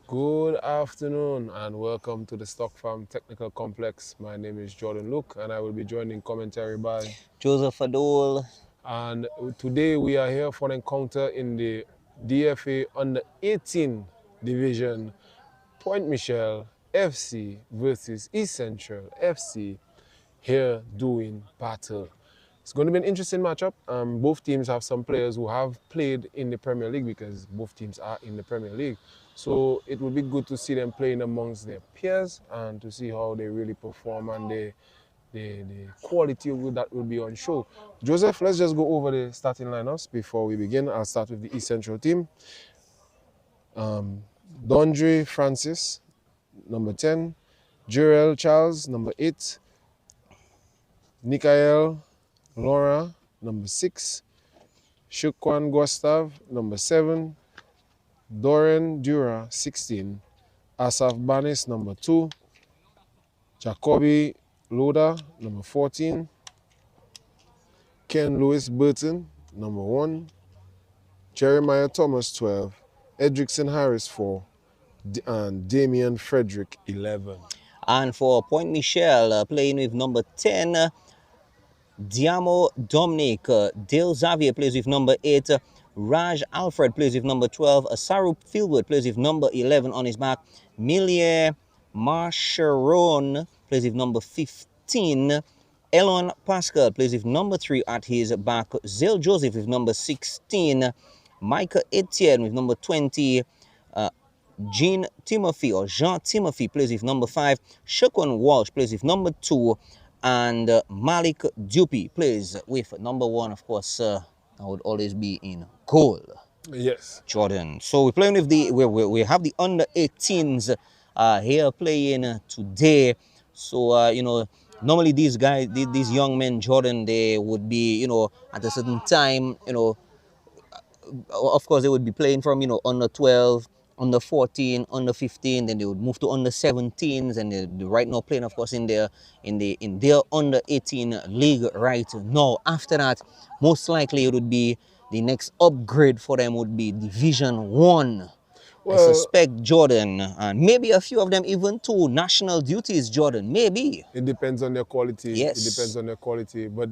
Good afternoon and welcome to the Stock Farm Technical Complex. My name is Jordan Luke and I will be joined in commentary by Joseph Adol. and today we are here for an encounter in the DFA under 18 division, Pointe Michel FC versus East Central FC, here doing battle. It's going to be an interesting matchup. Both teams have some players who have played in the Premier League because both teams are in the Premier League. So it will be good to see them playing amongst their peers and to see how they really perform and the quality that will be on show. Joseph, let's just go over the starting lineups before we begin. I'll start with the East Central team. Dondre Francis, number 10. Jurel Charles, number 8. Nikael Laura, number 6. Shukwan Gustav, number 7. Doran Dura, 16. Asaf Banis, number 2. Jacoby Loda, number 14. Ken Lewis Burton, number 1. Jeremiah Thomas, 12. Edrickson Harris, 4. And Damian Frederick, 11. And for Pointe Michel, playing with number 10, Diamo Dominic. Dale Xavier plays with number 8. Raj Alfred plays with number 12. Sarup Philwood plays with number 11 on his back. Milie Marcheron plays with number 15. Elon Pascal plays with number 3 at his back. Zell Joseph with number 16. Micah Etienne with number 20. Jean Timothy plays with number 5. Shukwan Walsh plays with number 2. And Malik Dupi plays with number 1. Of course, I would always be in goal. Yes. Jordan. So we're playing with we have the under 18s here playing today. So normally these guys, these young men, Jordan, they would be at a certain time, of course they would be playing from under 12, under 14, under 15, then they would move to under 17s, and they're right now playing, of course, in their under 18 league right now. After that, most likely it would be the next upgrade for them would be Division 1. I suspect, Jordan, and maybe a few of them even to national duties, Jordan, maybe. It depends on their quality. Yes. It depends on their quality. But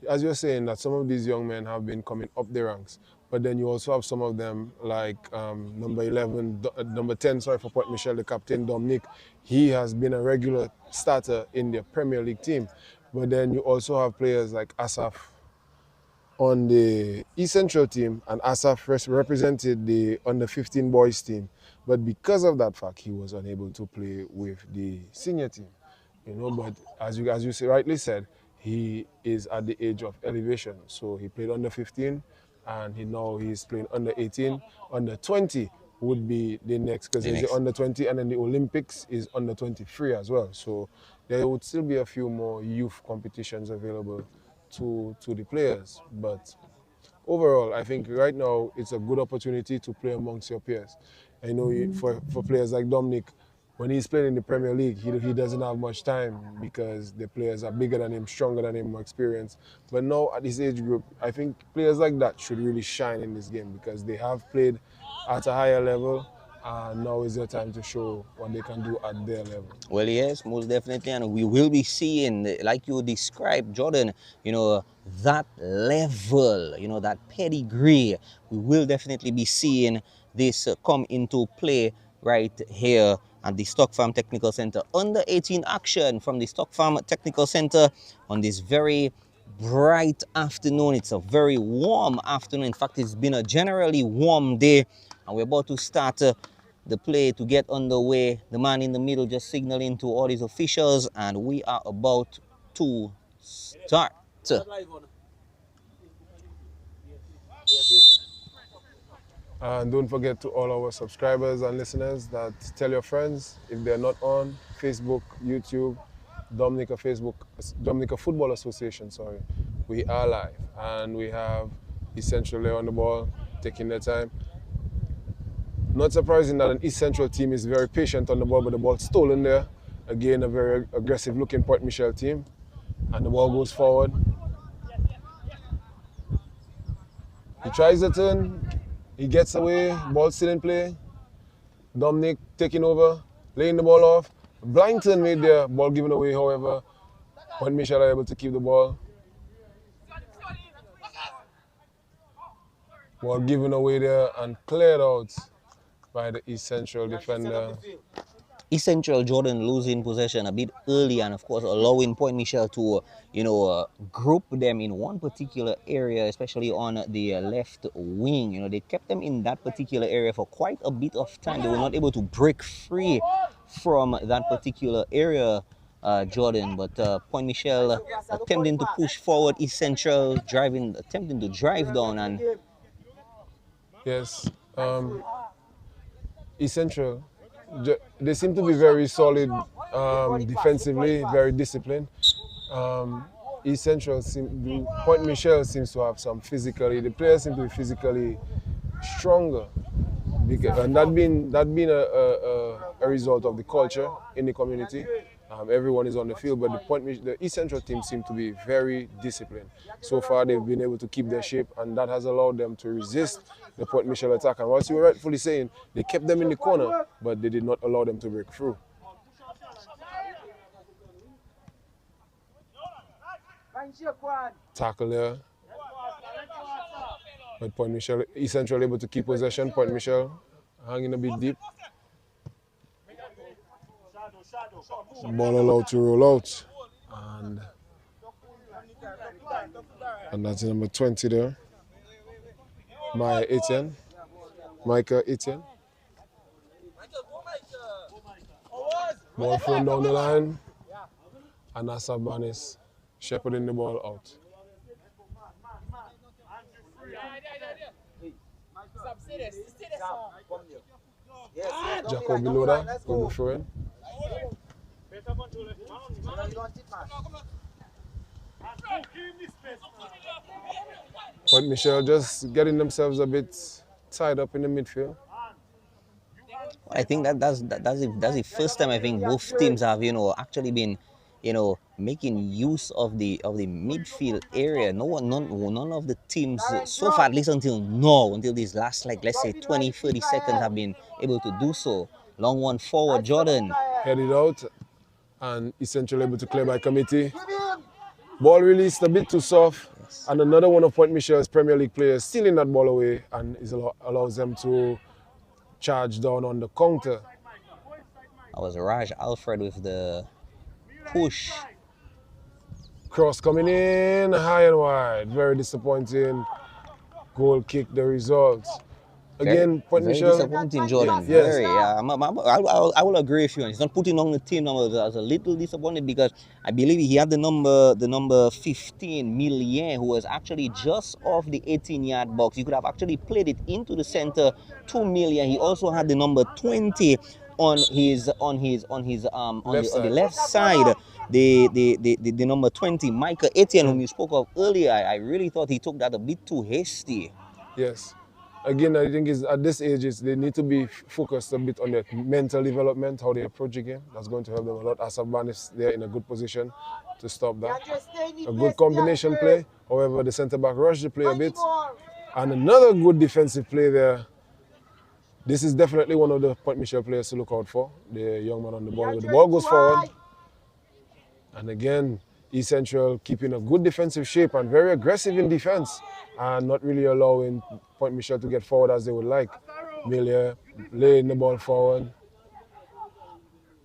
as you're saying, that some of these young men have been coming up the ranks. But then you also have some of them like number 11, number 10, sorry, for Pointe Michel, the captain, Dominic. He has been a regular starter in the Premier League team. But then you also have players like Asaf on the East Central team, and Asaf represented the under 15 boys team. But because of that fact, he was unable to play with the senior team. But as you rightly said, he is at the age of elevation. So he played under 15, and he's playing under 18. Under 20 would be the next, because there's the under 20, and then the Olympics is under 23 as well. So there would still be a few more youth competitions available to the players. But overall, I think right now it's a good opportunity to play amongst your peers. I know for players like Dominic, when he's playing in the Premier League, he doesn't have much time because the players are bigger than him, stronger than him, more experienced. But now at this age group, I think players like that should really shine in this game because they have played at a higher level, and now is their time to show what they can do at their level. Well, yes, most definitely, and we will be seeing, like you described, Jordan, that level, that pedigree. We will definitely be seeing this come into play right here at the Stock Farm Technical Center. Under 18 action from the Stock Farm Technical Center on this very bright afternoon. It's a very warm afternoon. In fact, it's been a generally warm day, and we're about to start the play to get underway. The man in the middle just signaling to all his officials, and we are about to start. And don't forget to all our subscribers and listeners that tell your friends if they're not on Facebook, YouTube, Dominica Football Association, sorry. We are live, and we have East Central there on the ball, taking their time. Not surprising that an East Central team is very patient on the ball, but the ball stolen there. Again, a very aggressive looking Pointe Michel team. And the ball goes forward. He tries the turn, he gets away, ball still in play. Dominic taking over, laying the ball off. Blind turn made there, ball given away, however. Pointe Michel are able to keep the ball. Ball given away there and cleared out by the East Central defender. East Central Jordan losing possession a bit early and of course allowing Pointe Michel to group them in one particular area, especially on the left wing. They kept them in that particular area for quite a bit of time. They were not able to break free from that particular area, Jordan, but Pointe Michel attempting to push forward, East Central attempting to drive down, and yes, East Central, they seem to be very solid defensively, very disciplined. East Central, Pointe Michel seems to have some the players seem to be physically stronger. And that being a result of the culture in the community. Everyone is on the field, but the East Central team seem to be very disciplined. So far, they've been able to keep their shape, and that has allowed them to resist the Pointe Michel attack. And what you were rightfully saying, they kept them in the corner, but they did not allow them to break through. Tackle there. But Pointe Michel, East Central able to keep possession. Pointe Michel hanging a bit deep. Ball allowed to roll out. And that's number 20 there. Micah Etienne. Ball thrown down the line. And Asabanis shepherding the ball out. Jacob Biloda will be throwing. Pointe Michel just getting themselves a bit tied up in the midfield. I think that's the first time I think both teams have actually been making use of the midfield area. None of the teams so far, at least until these last, like, let's say 20-30 seconds, have been able to do so. Long one forward, Jordan headed out, and essentially able to clear by committee. Ball released a bit too soft, yes. And another one of Pointe Michel's Premier League players stealing that ball away, and allows them to charge down on the counter. That was Raj Alfred with the push. Cross coming in, high and wide. Very disappointing. Goal kick, the result. Again, Pointe Michel. Disappointing, Jordan. Yes. Very. I will agree with you. He's not putting on the team numbers. I was a little disappointed because I believe he had the number 15, Milien, who was actually just off the 18-yard box. He could have actually played it into the center to Milien. He also had the number 20 on the left side. The number 20, Micah Etienne, whom you spoke of earlier. I really thought he took that a bit too hasty. Yes. Again, I think at this age, they need to be focused a bit on their mental development, how they approach the game. That's going to help them a lot. Asaban is there in a good position to stop that. A good combination play. However, the centre-back rushed the play a bit. And another good defensive play there. This is definitely one of the Pointe Michel players to look out for. The young man on the ball. The ball goes forward. And again, East Central keeping a good defensive shape and very aggressive in defense. And not really allowing Pointe Michel to get forward as they would like. Milia laying the ball forward.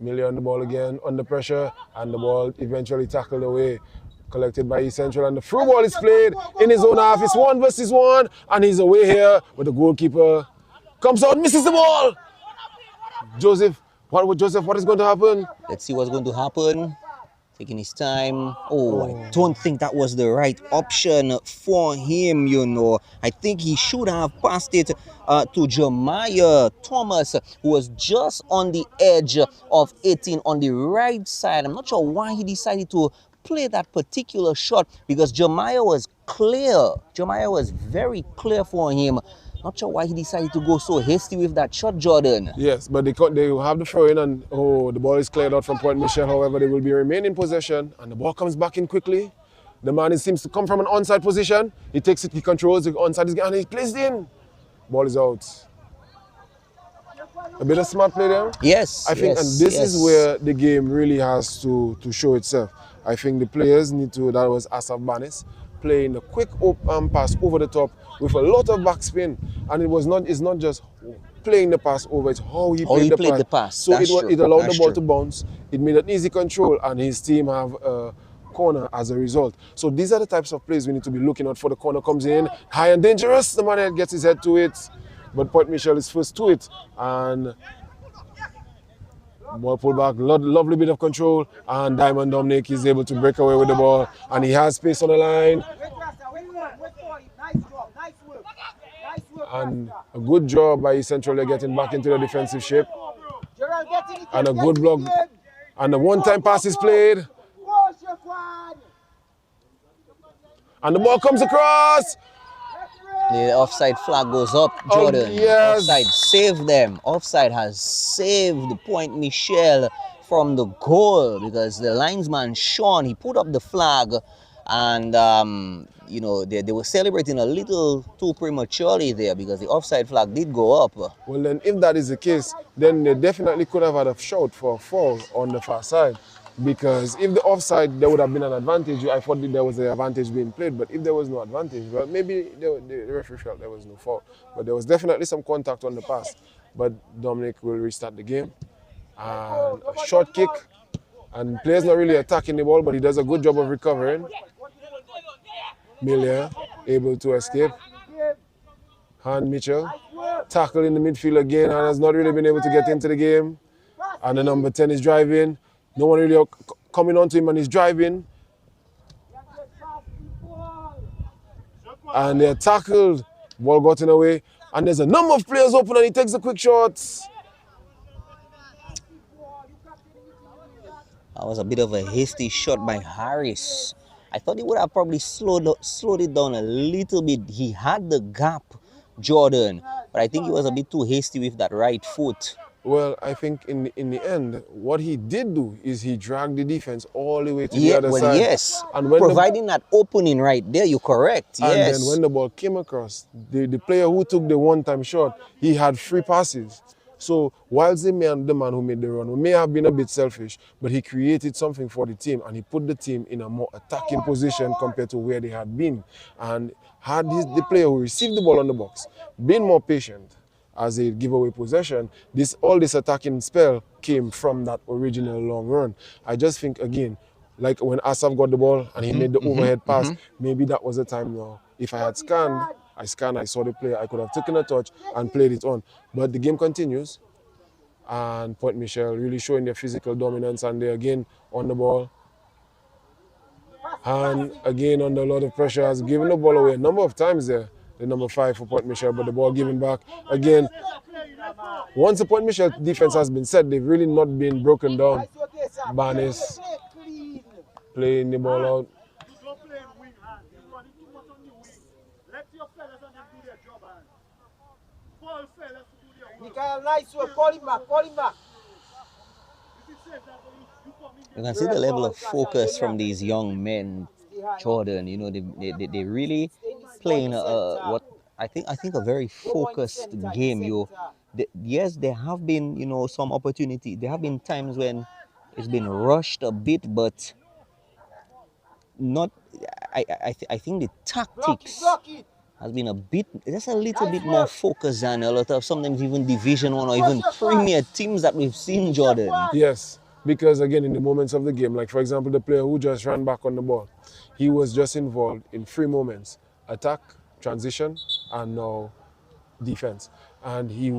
Milia on the ball again, under pressure, and the ball eventually tackled away. Collected by East Central, and the through ball is played in his own half. It's 1 versus 1, and he's away here, but the goalkeeper comes out, misses the ball. Joseph, what is going to happen? Let's see what's going to happen. Taking his time. I don't think that was the right option for him, I think he should have passed it to Jeremiah Thomas, who was just on the edge of 18 on the right side. I'm not sure why he decided to play that particular shot, because Jeremiah was clear. Jeremiah was very clear for him. Not sure why he decided to go so hasty with that shot, Jordan. Yes, but they have the throw in, and the ball is cleared out from Pointe Michel. However, they will be remaining in possession, and the ball comes back in quickly. The man seems to come from an onside position. He takes it, he controls the onside, and he plays it in. Ball is out. A bit of smart play there. Yes, I think, and this is where the game really has to show itself. I think the players need to, that was Asaf Banis, playing the quick pass over the top with a lot of backspin. And it's not just playing the pass over, it's how he played the pass. So That's true. it allowed That's the ball true. to bounce. It made an easy control, and his team have a corner as a result. So these are the types of plays we need to be looking out for. The corner comes in, high and dangerous. The man gets his head to it, but Pointe Michel is first to it, and ball pulled back, lovely bit of control, and Diamond Dominic is able to break away with the ball, and he has space on the line. And a good job by Central getting back into the defensive shape. And a good block. And the one-time pass is played. And the ball comes across. The offside flag goes up, Jordan. Yes. Offside saved them. Offside has saved Pointe Michel from the goal because the linesman, Sean, he put up the flag, and you know, they were celebrating a little too prematurely there because the offside flag did go up. Well, then if that is the case, then they definitely could have had a shout for a foul on the far side. Because if the offside, there would have been an advantage. I thought there was an advantage being played, but if there was no advantage, well, maybe the referee felt there was no foul. But there was definitely some contact on the pass. But Dominic will restart the game. And a short kick, and players not really attacking the ball, but he does a good job of recovering. Miller able to escape. Han Mitchell tackle in the midfield again, and has not really been able to get into the game. And the number 10 is driving. No one really coming onto him, and he's driving. And they're tackled. Ball gotten away. And there's a number of players open, and he takes the quick shots. That was a bit of a hasty shot by Harris. I thought he would have probably slowed it down a little bit. He had the gap, Jordan, but I think he was a bit too hasty with that right foot. Well, I think in the end, what he did do is he dragged the defense all the way to the other side. Yes, and when providing that opening right there, you're correct. And yes. then when the ball came across, the player who took the one-time shot, he had 3 passes. So whilst the man who made the run may have been a bit selfish, but he created something for the team, and he put the team in a more attacking position compared to where they had been. And had the player who received the ball on the box been more patient as they give away possession, all this attacking spell came from that original long run. I just think, again, like when Asaf got the ball and he made the overhead pass, maybe that was the time now. If I had scanned, I saw the player, I could have taken a touch and played it on. But the game continues, and Pointe Michel really showing their physical dominance, and they're again on the ball. And again under a lot of pressure, has given the ball away a number of times there. The number 5 for Pointe Michel, but the ball given back. Again, once the Pointe Michel defense has been set, they've really not been broken down. Banis playing the ball out. You can see the level of focus from these young men, Jordan. You know, they really playing what I think a very focused game. Yes, there have been, you know, some opportunity. There have been times when it's been rushed a bit, but not. I think the tactics has been just a little bit more focused than a lot of sometimes even Division 1 or even Premier teams that we've seen, Jordan. Yes, because again, in the moments of the game, like for example, the player who just ran back on the ball, he was just involved in 3 moments: attack, transition, and now defense. And he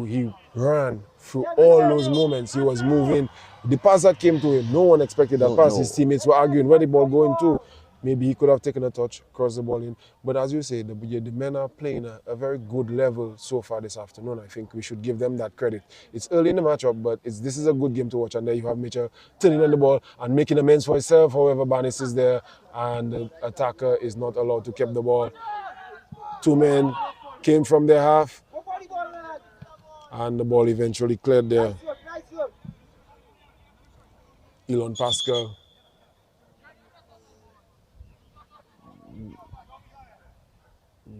ran through all those moments. He was moving. The pass that came to him, no one expected that pass. His teammates were arguing where the ball going to. Maybe he could have taken a touch, crossed the ball in. But as you say, the men are playing a very good level so far this afternoon. I think we should give them that credit. It's early in the matchup, but this is a good game to watch. And there you have Mitchell turning on the ball and making amends for himself. However, Banis is there, and the attacker is not allowed to keep the ball. 2 men came from their half, and the ball eventually cleared there. Elon Pascal.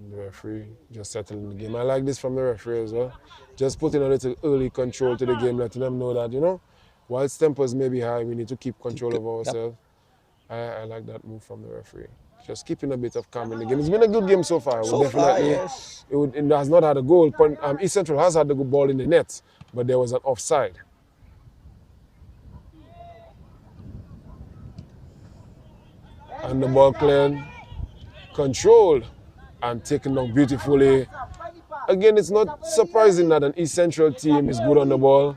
The referee just settling the game. I like this from the referee as well. Just putting a little early control to the game, letting them know that, whilst tempers may be high, we need to keep control of ourselves. I like that move from the referee. Just keeping a bit of calm in the game. It's been a good game so far. So far, yes. It has not had a goal. East Central has had the good ball in the net, but there was an offside. And the ball cleared, controlled, and taken down beautifully. Again, it's not surprising that an East Central team is good on the ball.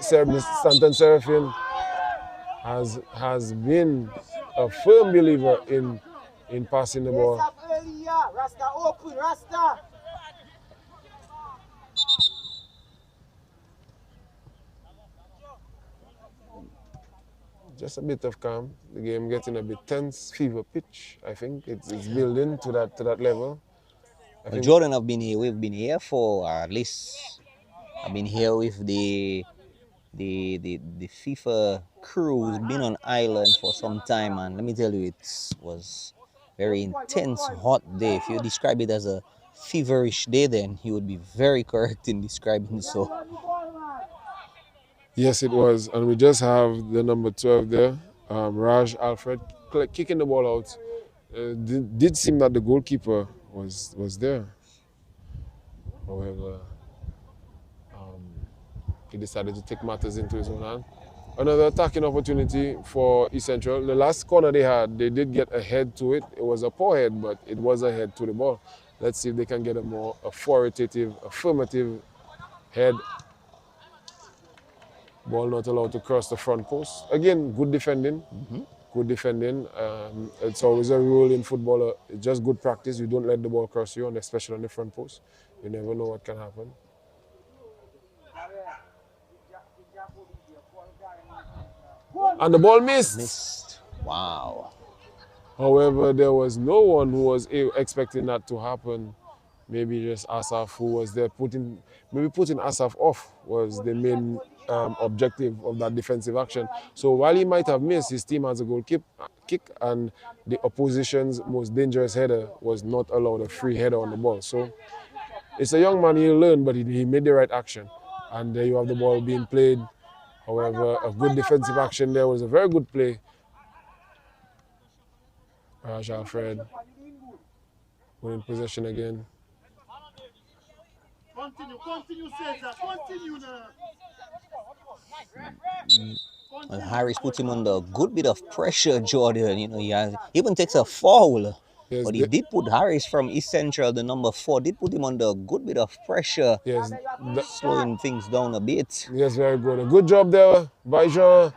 Stanton Serafin has been a firm believer in passing the ball. Just a bit of calm. The game getting a bit tense, fever pitch. I think it's building to that level. Well, Jordan, we've been here for at least. I've been here with the FIFA crew who's been on island for some time, and let me tell you, it was very intense, hot day. If you describe it as a feverish day, then you would be very correct in describing it so. Yes, it was, and we just have the number 12 there, Raj Alfred, kicking the ball out. Did seem that the goalkeeper was there. However, he decided to take matters into his own hand. Another attacking opportunity for East Central. The last corner they had, they did get a head to it. It was a poor head, but it was a head to the ball. Let's see if they can get a more authoritative, affirmative head. Ball not allowed to cross the front post. Again, good defending. Good defending. It's always a rule in football. It's just good practice. You don't let the ball cross you, and especially on the front post. You never know what can happen. And the ball missed. Wow. However, there was no one who was expecting that to happen. Maybe just Asaf, who was there putting Asaf off was the main objective of that defensive action. So while he might have missed, his team has a goal kick, and the opposition's most dangerous header was not allowed a free header on the ball. So it's a young man, he'll learn, but he made the right action. And there you have the ball being played. However, a good defensive action there was a very good play. Raj Alfred winning possession again. Continue, Cesar. Continue now. Well, Harris put him under a good bit of pressure, Jordan. He even takes a foul. Yes, but he did put Harris from East Central, the number 4, did put him under a good bit of pressure. Yes, slowing things down a bit. Yes, very good. A good job there by Jean.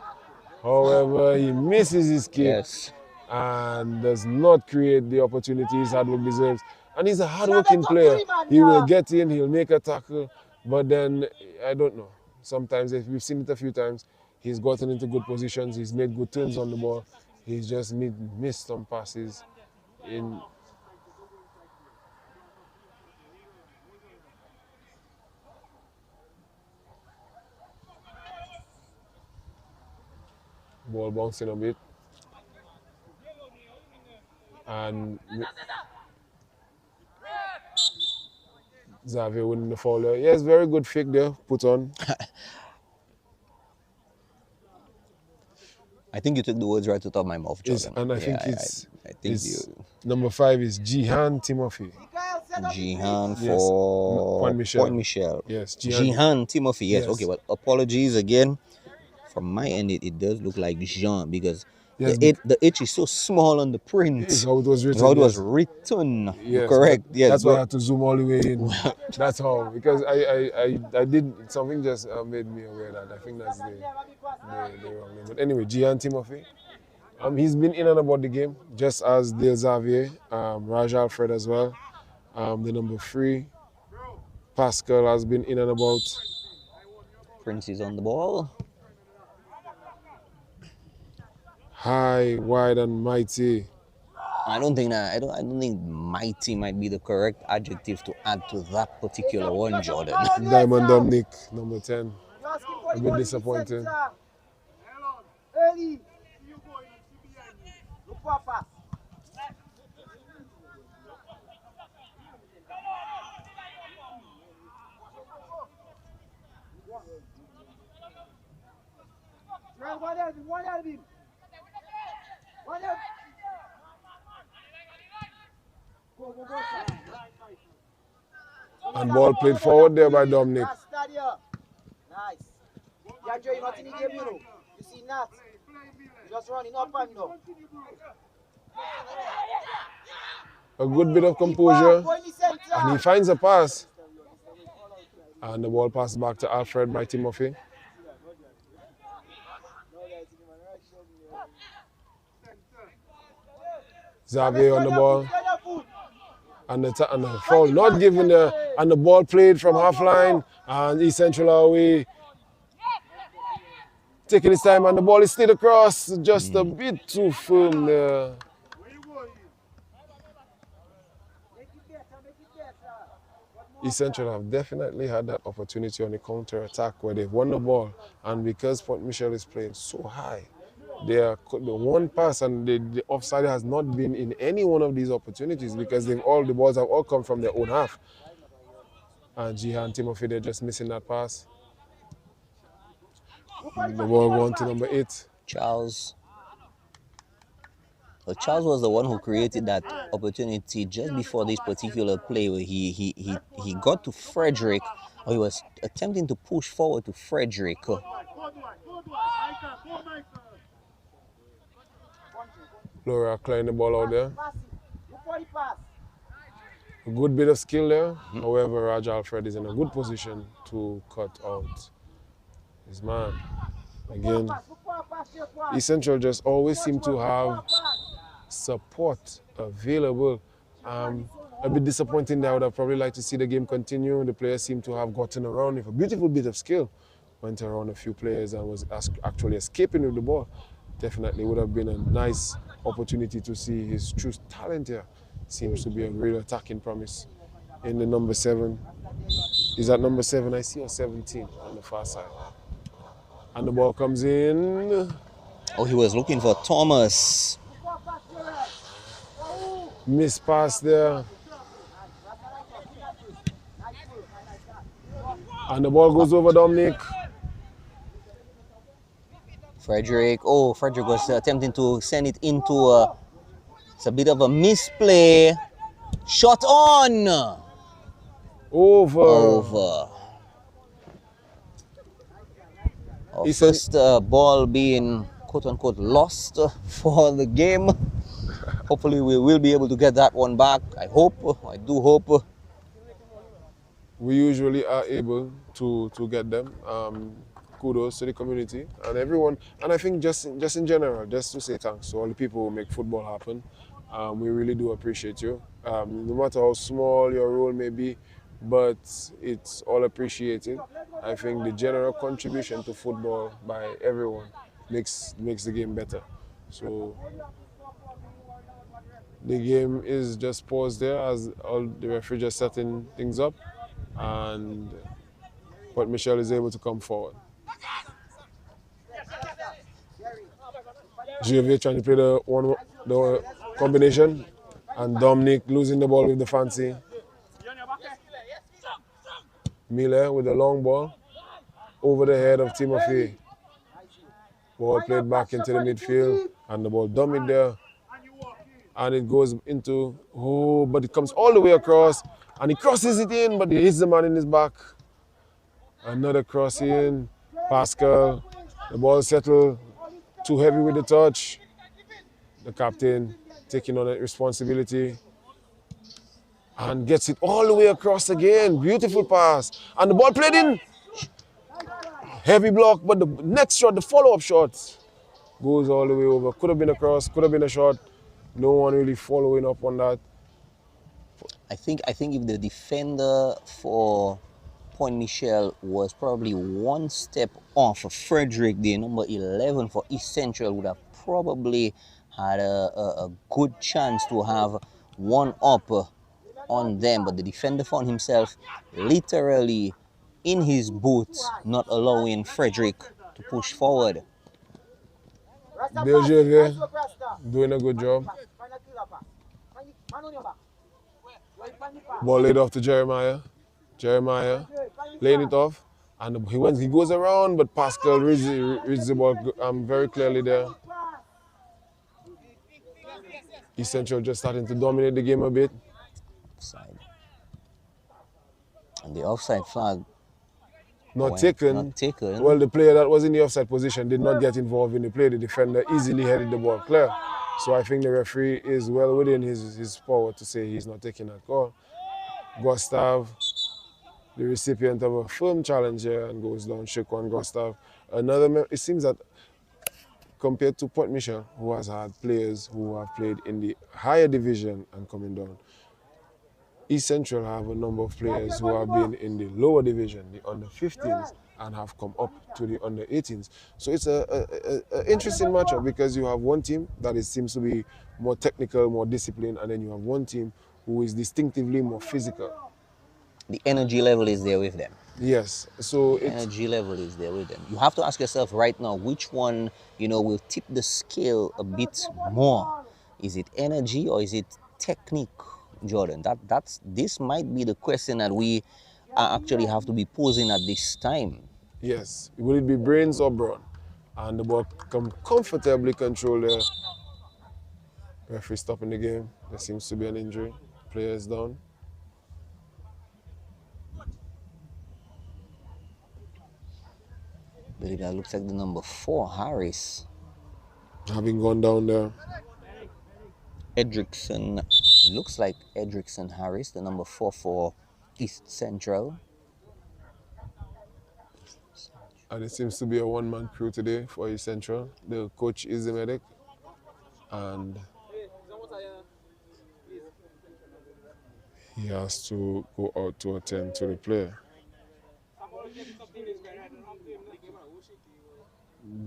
However, he misses his kick. Yes. And does not create the opportunities Hardwood deserves. And he's a hard-working player. He will get in, he'll make a tackle, but then, I don't know. Sometimes, if we've seen it a few times, he's gotten into good positions, he's made good turns on the ball, he's just missed some passes in. Ball bouncing a bit. And Xavier winning the foul there. Yes, very good fake there, put on. I think you took the words right out of my mouth, Jordan. And I think number 5 is Jihan Timothy. Jihan for Pointe Michel. Yes, Jihan Timothy. Yes. Okay, well, apologies again. From my end, it does look like Jean because the H is so small on the print. It's how it was written. How it was written. Yes, correct. Yes. That's why I had to zoom all the way in. That's how. Because I did something just made me aware that I think that's the wrong name. But anyway, Jihan Timothy. He's been in and about the game, just as Dale Xavier, Raj Alfred as well. The number 3, Pascal has been in and about. Prince is on the ball. High, wide, and mighty. I don't think mighty might be the correct adjective to add to that particular one, Jordan. Diamond Dominic, number 10. A bit disappointing. And ball played forward there by Dominic. Nice. Yeah, Joe, you're not in the game, you know. You see that? You're just running up and down. A good bit of composure. And he finds a pass. And the ball passes back to Alfred by Timothy. Xavier on the ball. And the foul not given there. And the ball played from half line. And East Central are away. Taking his time, and the ball is still across. Just a bit too firm there. East Central have definitely had that opportunity on the counter attack where they've won the ball. And because Pointe Michel is playing so high, they are the one pass, and the offside has not been in any one of these opportunities because the balls have all come from their own half. And Jihan Timothy, they're just missing that pass. And the ball going to number 8. Charles. Well, Charles was the one who created that opportunity just before this particular play where he got to Frederick, or he was attempting to push forward to Frederick. Laura clearing the ball out there. A good bit of skill there. However, Raj Alfred is in a good position to cut out his man. Again, East Central just always seem to have support available. A bit disappointing there. I would have probably liked to see the game continue. The players seem to have gotten around with a beautiful bit of skill. Went around a few players and was actually escaping with the ball. Definitely would have been a nice opportunity to see his true talent here. Seems to be a real attacking promise in the number 7. Is that number 7 I see, or 17 on the far side? And the ball comes in. Oh, he was looking for Thomas. Missed pass there. And the ball goes over Dominic. Frederick was attempting to send it into it's a bit of a misplay. Shot on. Over. Our first ball being quote-unquote lost for the game. Hopefully we will be able to get that one back. I do hope. We usually are able to get them. Kudos to the community and everyone. And I think just in general, just to say thanks to all the people who make football happen. We really do appreciate you. No matter how small your role may be, but it's all appreciated. I think the general contribution to football by everyone makes the game better. So the game is just paused there as all the referee just setting things up, and Pointe Michel is able to come forward. Javier trying to play the combination, and Dominic losing the ball with the fancy. Miller with the long ball over the head of Timothy. Ball played back into the midfield, and the ball dummied there. And it goes into, but it comes all the way across, and he crosses it in, but he hits the man in his back. Another cross in. Pascal, the ball settled, too heavy with the touch. The captain taking on that responsibility and gets it all the way across again. Beautiful pass. And the ball played in. Heavy block, but the next shot, the follow-up shot, goes all the way over. Could have been a cross, could have been a shot. No one really following up on that. I think if the defender for Pointe Michel was probably one step off, Frederick, the number 11 for East Central, would have probably had a good chance to have one up on them. But the defender found himself literally in his boots, not allowing Frederick to push forward. Javier doing a good job. Ball laid off to Jeremiah. Jeremiah laying it off, and he goes around, but Pascal reads the ball very clearly there. East Central just starting to dominate the game a bit. Side. And the offside flag Not taken. not taken. Well, the player that was in the offside position did not get involved in the play. The defender easily headed the ball clear. So I think the referee is well within his power to say he's not taking that call. Gustav, the recipient of a firm challenge here, and goes down. Shake one, Gustav. It seems that compared to Pointe Michel, who has had players who have played in the higher division and coming down, East Central have a number of players who have been in the lower division, the under 15s, and have come up to the under 18s. So it's a interesting matchup because you have one team that seems to be more technical, more disciplined, and then you have one team who is distinctively more physical. The energy level is there with them. Yes, so energy level is there with them. You have to ask yourself right now which one, will tip the scale a bit more. Is it energy or is it technique, Jordan? This might be the question that we actually have to be posing at this time. Yes, will it be brains or brawn? And the ball come comfortably controlled there. Referee stopping the game. There seems to be an injury. Players down. I believe that looks like the number 4, Harris. Having gone down there. Edrickson. It looks like Edrickson Harris, the number 4 for East Central. And it seems to be a one-man crew today for East Central. The coach is the medic. And he has to go out to attend to the player.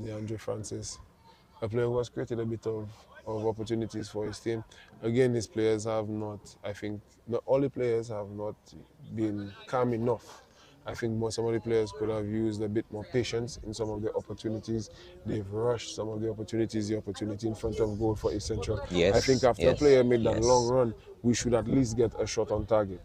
DeAndre Francis, a player who has created a bit of opportunities for his team. Again, his players have not, I think, not all the players have not been calm enough. I think some of the players could have used a bit more patience in some of the opportunities. They've rushed some of the opportunities, the opportunity in front of goal for East Central. Yes, I think after a player made that long run, we should at least get a shot on target.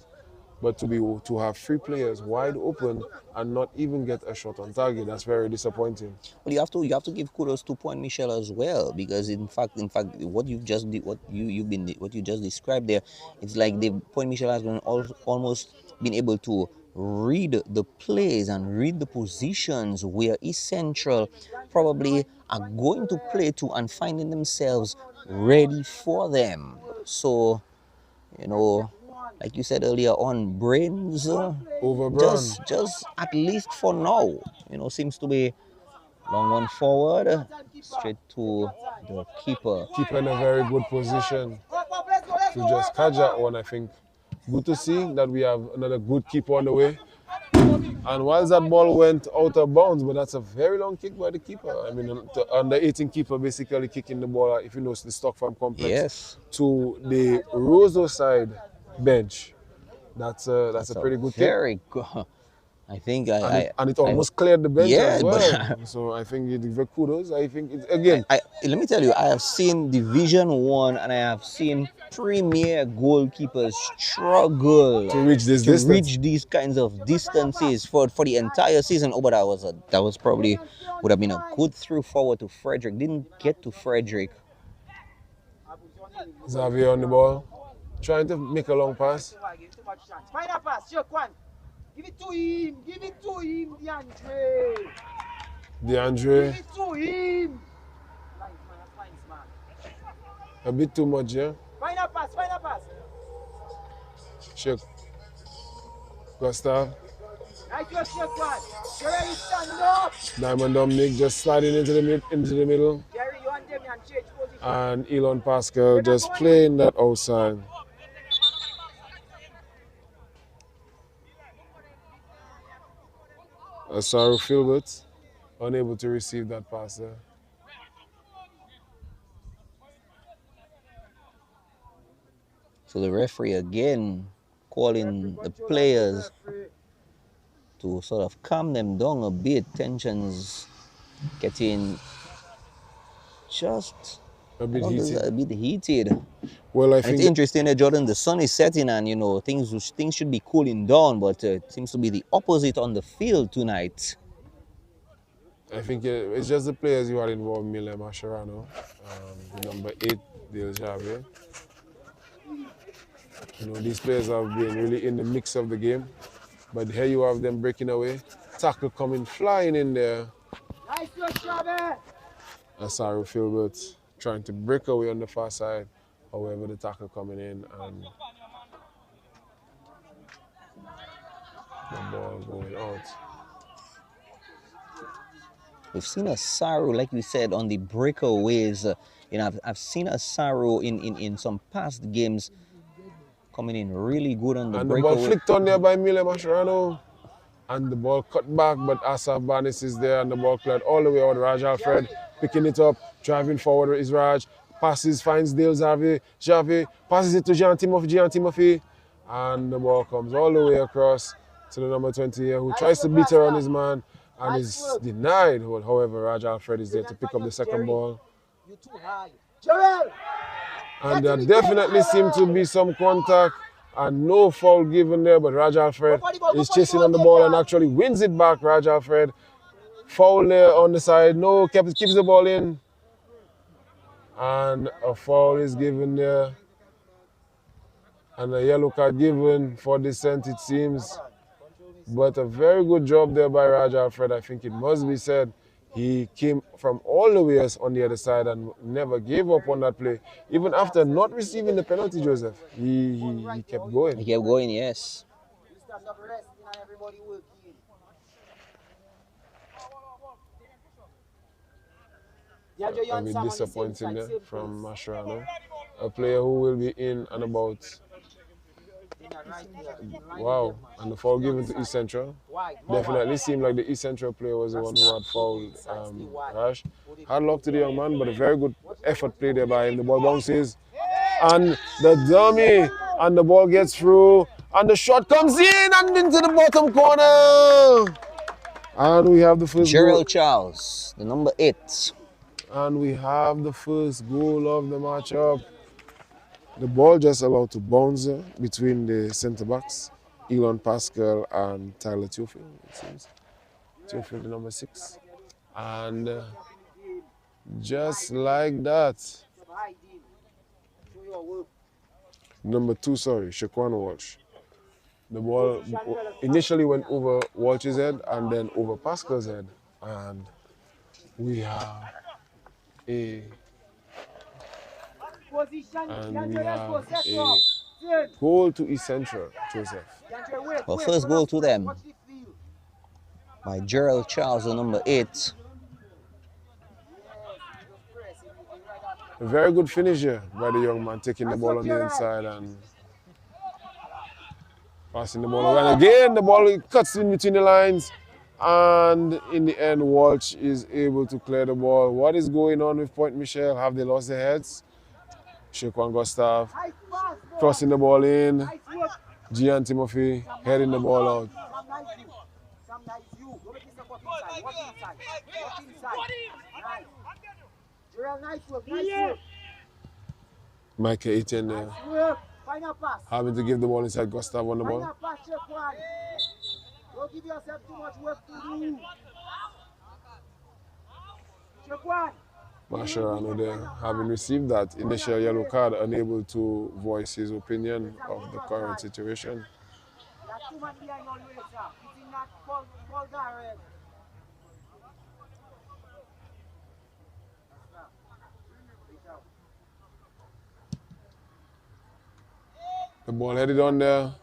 But to have 3 players wide open and not even get a shot on target, that's very disappointing. Well, you have to give kudos to Pointe Michel as well, because in fact, what you just described there, it's like Pointe Michel has been almost been able to read the plays and read the positions where East Central probably are going to play to and finding themselves ready for them. So, like you said earlier on, brains over brawn. Just at least for now, seems to be long one forward, straight to the keeper. Keeper in a very good position to just catch that one, I think. Good to see that we have another good keeper on the way. And whilst that ball went out of bounds, but that's a very long kick by the keeper. I mean, the under 18 keeper basically kicking the ball, if you know, the Stock Farm complex to the Roseau side bench. That's a pretty good kick. Very good. I think and it almost cleared the bench as well. But so I think you give kudos. I think it's again. Let me tell you, I have seen Division 1 and I have seen premier goalkeepers struggle to reach these kinds of distances for the entire season. Oh, but that was probably would have been a good through forward to Frederick. Didn't get to Frederick. Xavier on the ball, trying to make a long pass. Final pass, check one. Give it to him, DeAndre. Give it to him. A bit too much, yeah? Final pass. Check. Gustav. Nice work, check one. Jerry, stand up. Diamond Dominic just sliding into the middle. Jerry, you and Demian change position. And Elon Pascal just playing that outside. Asaru Filbert unable to receive that pass there. So the referee again calling the players to sort of calm them down a bit. Tensions getting just a bit heated. Well, I think it's interesting that Jordan, the sun is setting and things should be cooling down, but it seems to be the opposite on the field tonight. I think it's just the players who are involved, Miller Mascherano, the number 8, Dale Javier. These players have been really in the mix of the game. But here you have them breaking away. Tackle coming flying in there. Nice work, Shabby. Asaru Filbert trying to break away on the far side. However, the tackle coming in and the ball going out. We've seen Asaru, like we said, on the breakaways. You know, I've seen Asaru in some past games coming in really good on the And the ball breakaway. flicked on there by Mile Mascherano. And the ball cut back, but Asaf Barnes is there and the ball cleared all the way out. Raj Alfred picking it up, driving forward is Raj. Passes, finds Dale Xavier. Xavier passes it to Jean Timothy. And the ball comes all the way across to the number 20 here, who tries to beat around his man and is denied. However, Raj Alfred is there to pick up the second ball. You too high. Joel! And there definitely seemed to be some contact and no foul given there, but Raj Alfred is chasing on the ball and actually wins it back. Raj Alfred foul there on the side. No, keeps the ball in. And a foul is given there. And a yellow card given for dissent, it seems. But a very good job there by Raj Alfred. I think it must be said. He came from all the way on the other side and never gave up on that play. Even after not receiving the penalty, Joseph, he kept going. He kept going, yes. You stand up resting and everybody working. A bit disappointing there from Mascherano. A player who will be in and about. Wow, and the foul given to East Central. Definitely seemed like the East Central player was the one who had fouled Rash. Hard luck to the young man, but a very good effort played there by him. The ball bounces, and the dummy, and the ball gets through, and the shot comes in and into the bottom corner. And we have the first Gerald goal. Charles, the number 8. And we have the first goal of the matchup. The ball just allowed to bounce between the centre backs, Elon Pascal and Tyler Theophil, it seems. Theophil, the number 6. And just like that, number 2, Shaquan Walsh. The ball initially went over Walsh's head and then over Pascal's head. And we have a goal to East Central, Joseph. Well, first goal to them by Gerald Charles, the number 8. A very good finish here by the young man, taking the ball on the inside and passing the ball. And again, the ball cuts in between the lines. And in the end, Walsh is able to clear the ball. What is going on with Pointe Michel? Have they lost their heads? Shaquan Gustav crossing the ball in. Gian Timothy heading the ball out. Michael Etienne there. Having to give the ball inside Gustav on the ball. Don't give yourself too much work to do. Mascherano there, having received that initial yellow card, unable to voice his opinion of the current situation. The ball headed on there.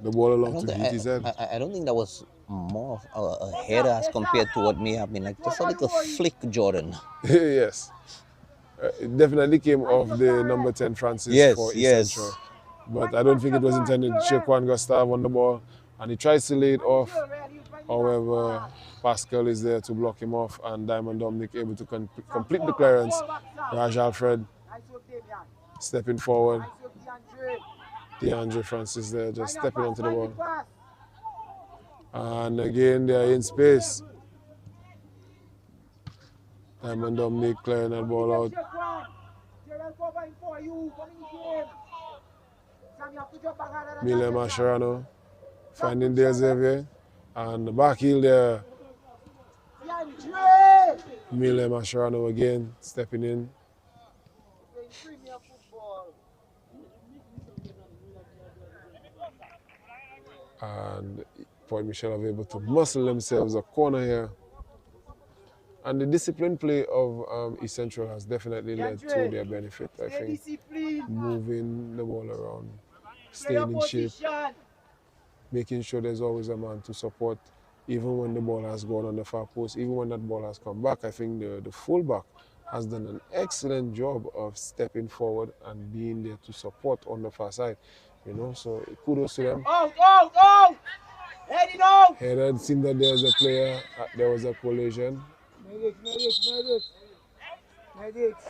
The ball allowed to hit his head. I don't think that was more of a header as compared to what may have been like just a little flick, Jordan. Yes. It definitely came off the number 10 Francis for East Central. But I don't think it was intended. Shaquan Gustav on the ball and he tries to lay it off. However, Pascal is there to block him off and Diamond Dominic able to complete the clearance. Raj Alfred stepping forward. DeAndre Francis there just stepping onto the ball. And again, they are in space. Diamond Dominic clearing that ball out. Mile Mascherano finding Dale Xavier. And the back heel there. Mile Mascherano again stepping in. And Pointe Michel are able to muscle themselves a corner here. And the disciplined play of East Central has definitely led to their benefit, I think. Moving the ball around, staying in shape, making sure there's always a man to support, even when the ball has gone on the far post, even when that ball has come back. I think the fullback has done an excellent job of stepping forward and being there to support on the far side. You know, so kudos to them. Out! Head it out! Headed, seen that there's a player, there was a collision. Medics.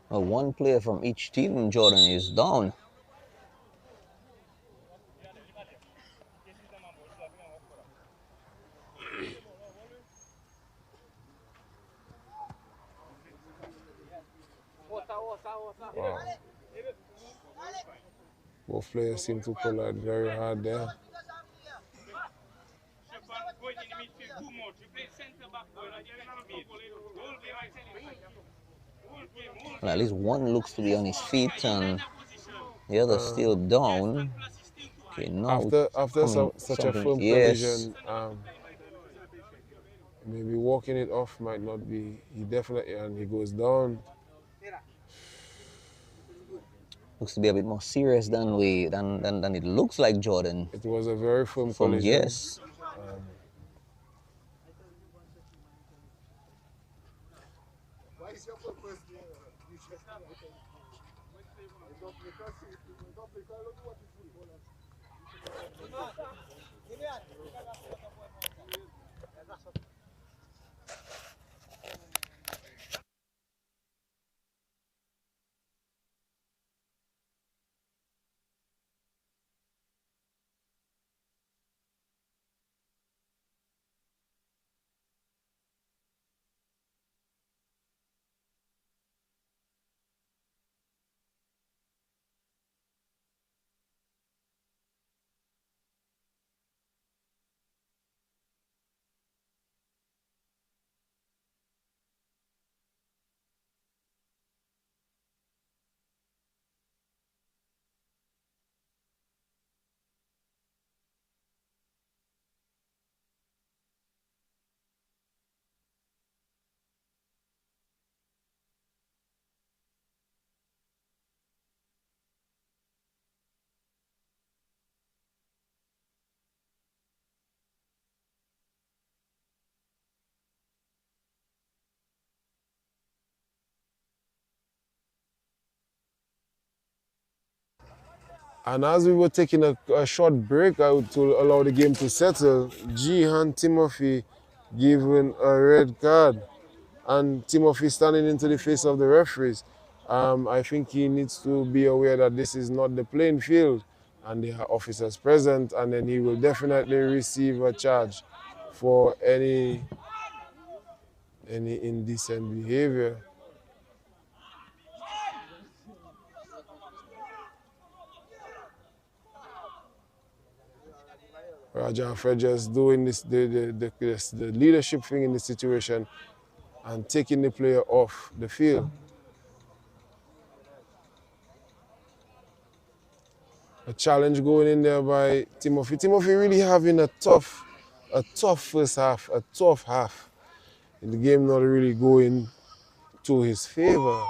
Well, one player from each team, Jordan, is down. Wow. Both players seem to pull out very hard there. Well, at least one looks to be on his feet and the other still down. Okay, now after such a firm collision, maybe walking it off might not be. He definitely, and he goes down. Looks to be a bit more serious than it looks like, Jordan. It was a very firm collision. Yes. And as we were taking a short break out to allow the game to settle, Jihan Timothy given a red card. And Timothy standing into the face of the referees. I think he needs to be aware that this is not the playing field and there are officers present, and then he will definitely receive a charge for any indecent behavior. Raja Alfred just doing this the leadership thing in the situation and taking the player off the field. A challenge going in there by Timothy. Timothy really having a tough first half, a tough half. The game not really going to his favor.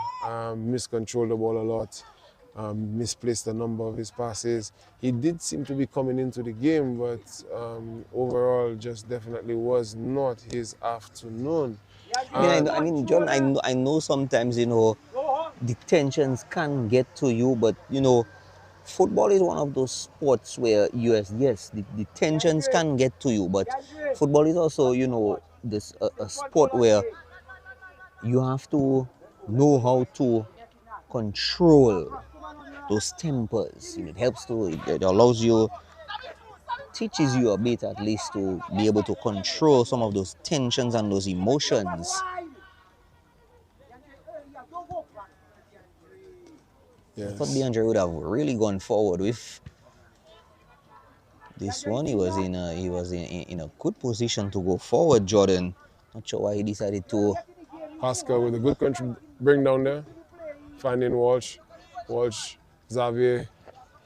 Miscontrolled the ball a lot. Misplaced a number of his passes. He did seem to be coming into the game, but overall just definitely was not his afternoon. I mean, Jordan, I know sometimes, the tensions can get to you, but, football is one of those sports where, yes, the tensions can get to you, but football is also, this a sport where you have to know how to control those tempers. It helps it allows you, teaches you a bit at least to be able to control some of those tensions and those emotions. Yes. I thought DeAndre would have really gone forward with this one. He was in a good position to go forward, Jordan. Not sure why he decided to. Pascal with a good country bring down there. finding Walsh. Walsh, Xavier,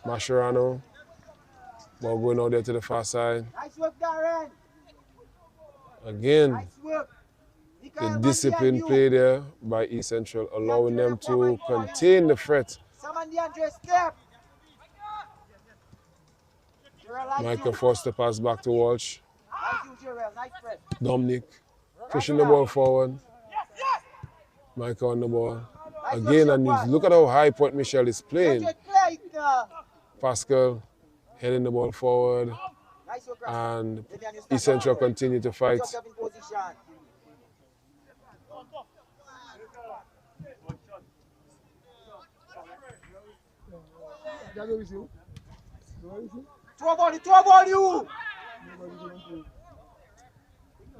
Mascherano. Ball going out there to the far side. Nice work, Darren. Again, Nice work. the discipline play there by East Central, allowing them to contain the threat. Someone DeAndre step. Michael forced the pass back to Walsh. Nice you, Jarrell. Nice press. Dominic pushing the ball forward. Michael on the ball. Again, and look at how high Pointe Michel is playing. Pascal heading the ball forward. And East Central continue to fight. Throw ball you!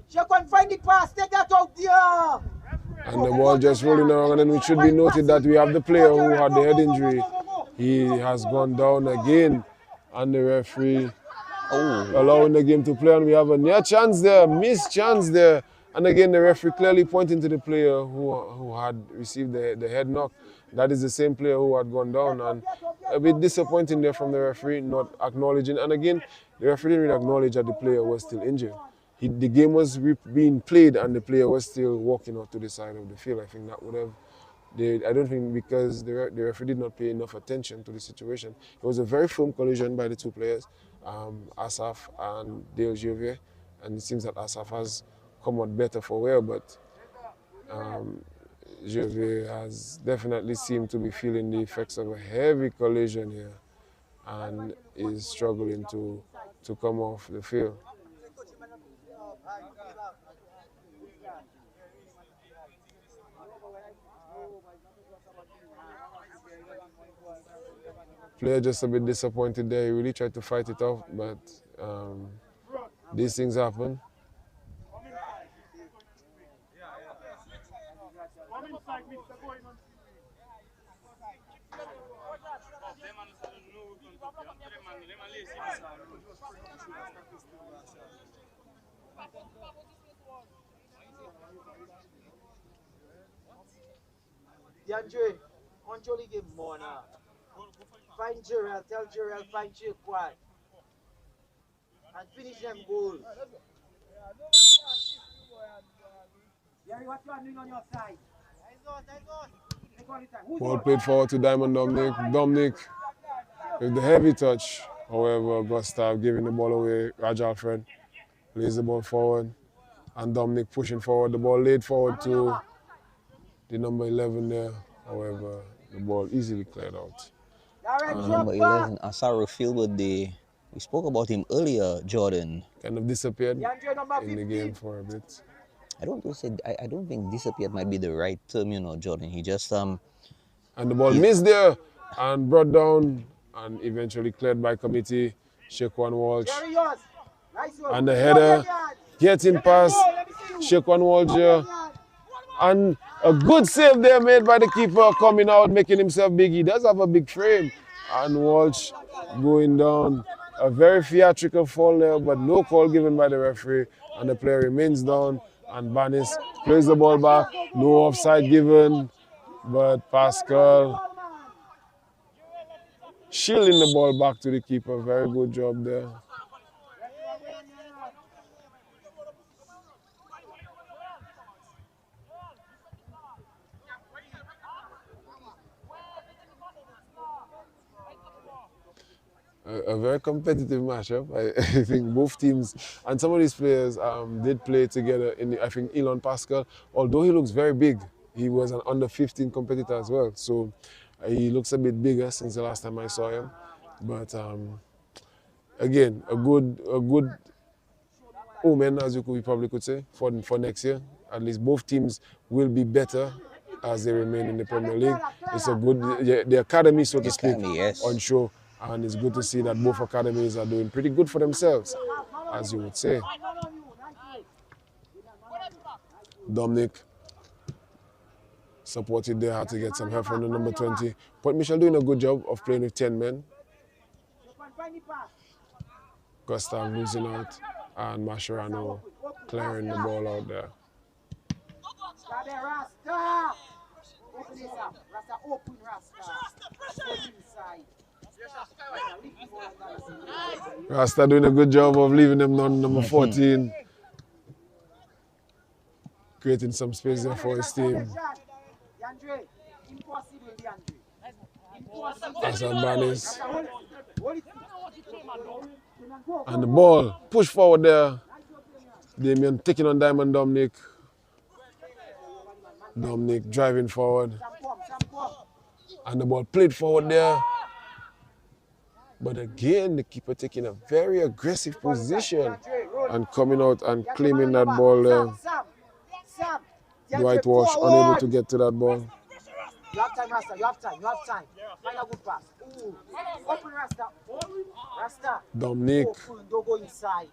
Check and find the pass, take that out there! And the ball just rolling around, and it should be noted that we have the player who had the head injury. He has gone down again, and the referee allowing the game to play, and we have a near chance there, missed chance there. And again, the referee clearly pointing to the player who had received the head knock. That is the same player who had gone down, and a bit disappointing there from the referee not acknowledging. And again, the referee didn't really acknowledge that the player was still injured. The game was being played, and the player was still walking out to the side of the field. I think that would have, I don't think, because the referee did not pay enough attention to the situation. It was a very firm collision by the two players, Asaf and Dale Javier, and it seems that Asaf has come out better for wear, but Javier has definitely seemed to be feeling the effects of a heavy collision here and is struggling to come off the field. Player just a bit disappointed there. He really tried to fight it off, but these things happen. DeAndre, control the game more now. Find Jarrell, tell Jarrell, find Jaquan. And finish them goals. Gary, what you are doing on your side? Ball played forward to Diamond Dominic. Dominic with the heavy touch. However, Gustav giving the ball away. Raj Alfred lays the ball forward. And Dominic pushing forward. The ball laid forward to the number 11 there. However, the ball easily cleared out. Number 11, Asaro Philwood, we spoke about him earlier, Jordan. Kind of disappeared in the game for a bit. I don't think disappeared might be the right term, you know, Jordan. He just and the ball missed there and brought down and eventually cleared by committee. Shaquan Walsh. And the header getting past Shaquan Walsh here. And a good save there made by the keeper coming out, making himself big. He does have a big frame. And Walsh going down. A very theatrical fall there, but no call given by the referee. And the player remains down. And Banis plays the ball back. No offside given. But Pascal shielding the ball back to the keeper. Very good job there. A very competitive matchup. I think both teams and some of these players did play together. I think Elon Pascal, although he looks very big, he was an under 15 competitor as well. So he looks a bit bigger since the last time I saw him. But again, a good omen, as you probably could say, for next year. At least both teams will be better as they remain in the Premier League. It's a good, the academy, so to speak, on show. And it's good to see that both academies are doing pretty good for themselves, as you would say. Dominic supported there, had to get some help from the number 20. Pointe Michel doing a good job of playing with 10 men. Gustav losing out, and Mascherano clearing the ball out there. Open this up. Rasta, open Rasta. Go inside. Leave the ball and dance. Rasta doing a good job of leaving them on number 14. Creating some space there for his team. DeAndre, impossible, DeAndre. Impossible. Hassan Banis. Rasta, hold it. And the ball push forward there. Damien taking on Diamond Dominic. Dominic driving forward. And the ball played forward there. But again, the keeper taking a very aggressive position and coming out and claiming that ball there. Dwight Walsh unable to get to that ball. You have time, Rasta. You have time. You have time. Find a good pass. Ooh. Open Rasta. Rasta. Dominic. Open. Don't go inside.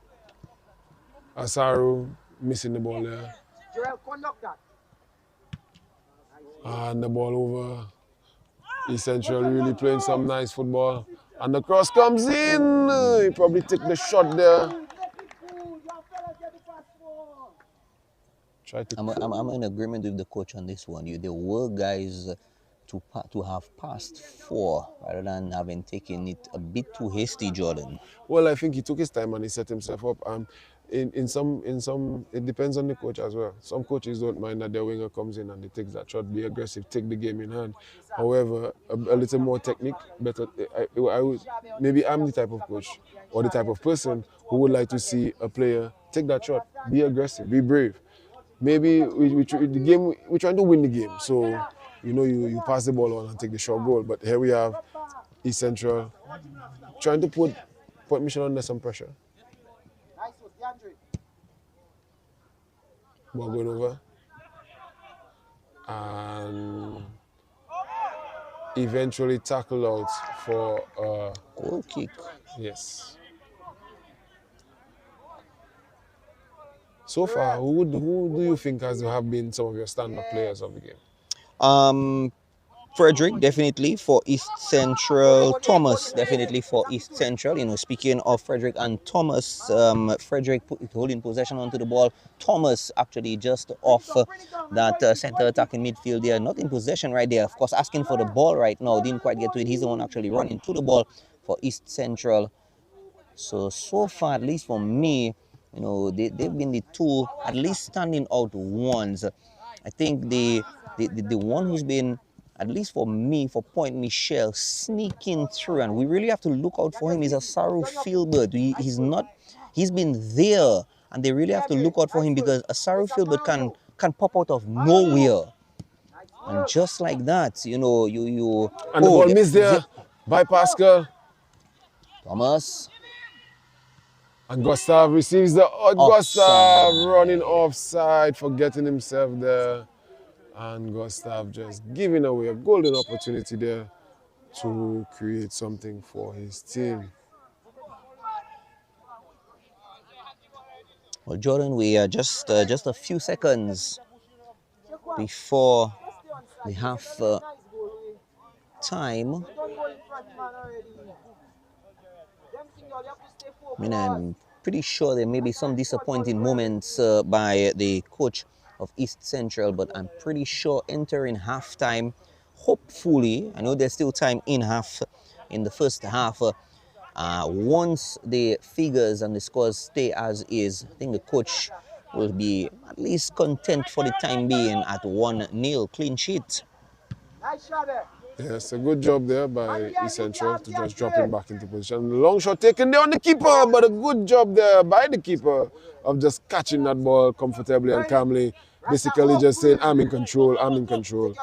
Asaru missing the ball there. Jarrell, conduct that. And the ball over. East Central really playing some nice football. And the cross comes in. He probably took the shot there. Try to. I'm in agreement with the coach on this one. There were guys to have passed 4 rather than having taken it a bit too hasty, Jordan. Well, I think he took his time and he set himself up. In some, it depends on the coach as well. Some coaches don't mind that their winger comes in and they take that shot, be aggressive, take the game in hand. However, a little more technique, better. Maybe I'm the type of coach or the type of person who would like to see a player take that shot, be aggressive, be brave. Maybe we're trying to win the game, so you pass the ball on and take the short goal. But here we have East Central trying to put Pointe Michel under some pressure. Ball going over. And eventually tackled out for a goal kick. Yes. So far, who do you think have been some of your stand-up players of the game? Frederick, definitely for East Central. Thomas, definitely for East Central. Speaking of Frederick and Thomas, Frederick holding possession onto the ball. Thomas actually just off that center attacking midfield there. Not in possession right there. Of course, asking for the ball right now. Didn't quite get to it. He's the one actually running to the ball for East Central. So far, at least for me, they've been the two at least standing out ones. I think the one who's been, at least for me, for Pointe Michel, sneaking through, and we really have to look out for him, is Asaru Filbert. He's been there, and they really have to look out for him because Asaru Filbert can pop out of nowhere. And just like that, And the ball missed there by Pascal. Thomas. And Gustav receives the Gustav running offside, forgetting himself there. And Gustav just giving away a golden opportunity there to create something for his team. Well, Jordan, we are just a few seconds before the half time. I'm pretty sure there may be some disappointing moments by the coach of East Central, but I'm pretty sure entering halftime, hopefully, I know there's still time in the first half, once the figures and the scores stay as is, I think the coach will be at least content for the time being at 1-0 clean sheet. Yes, a good job there by East Central to just drop him back into position. The long shot taken there on the keeper, but a good job there by the keeper of just catching that ball comfortably and calmly. Basically just saying, I'm in control, I'm in control.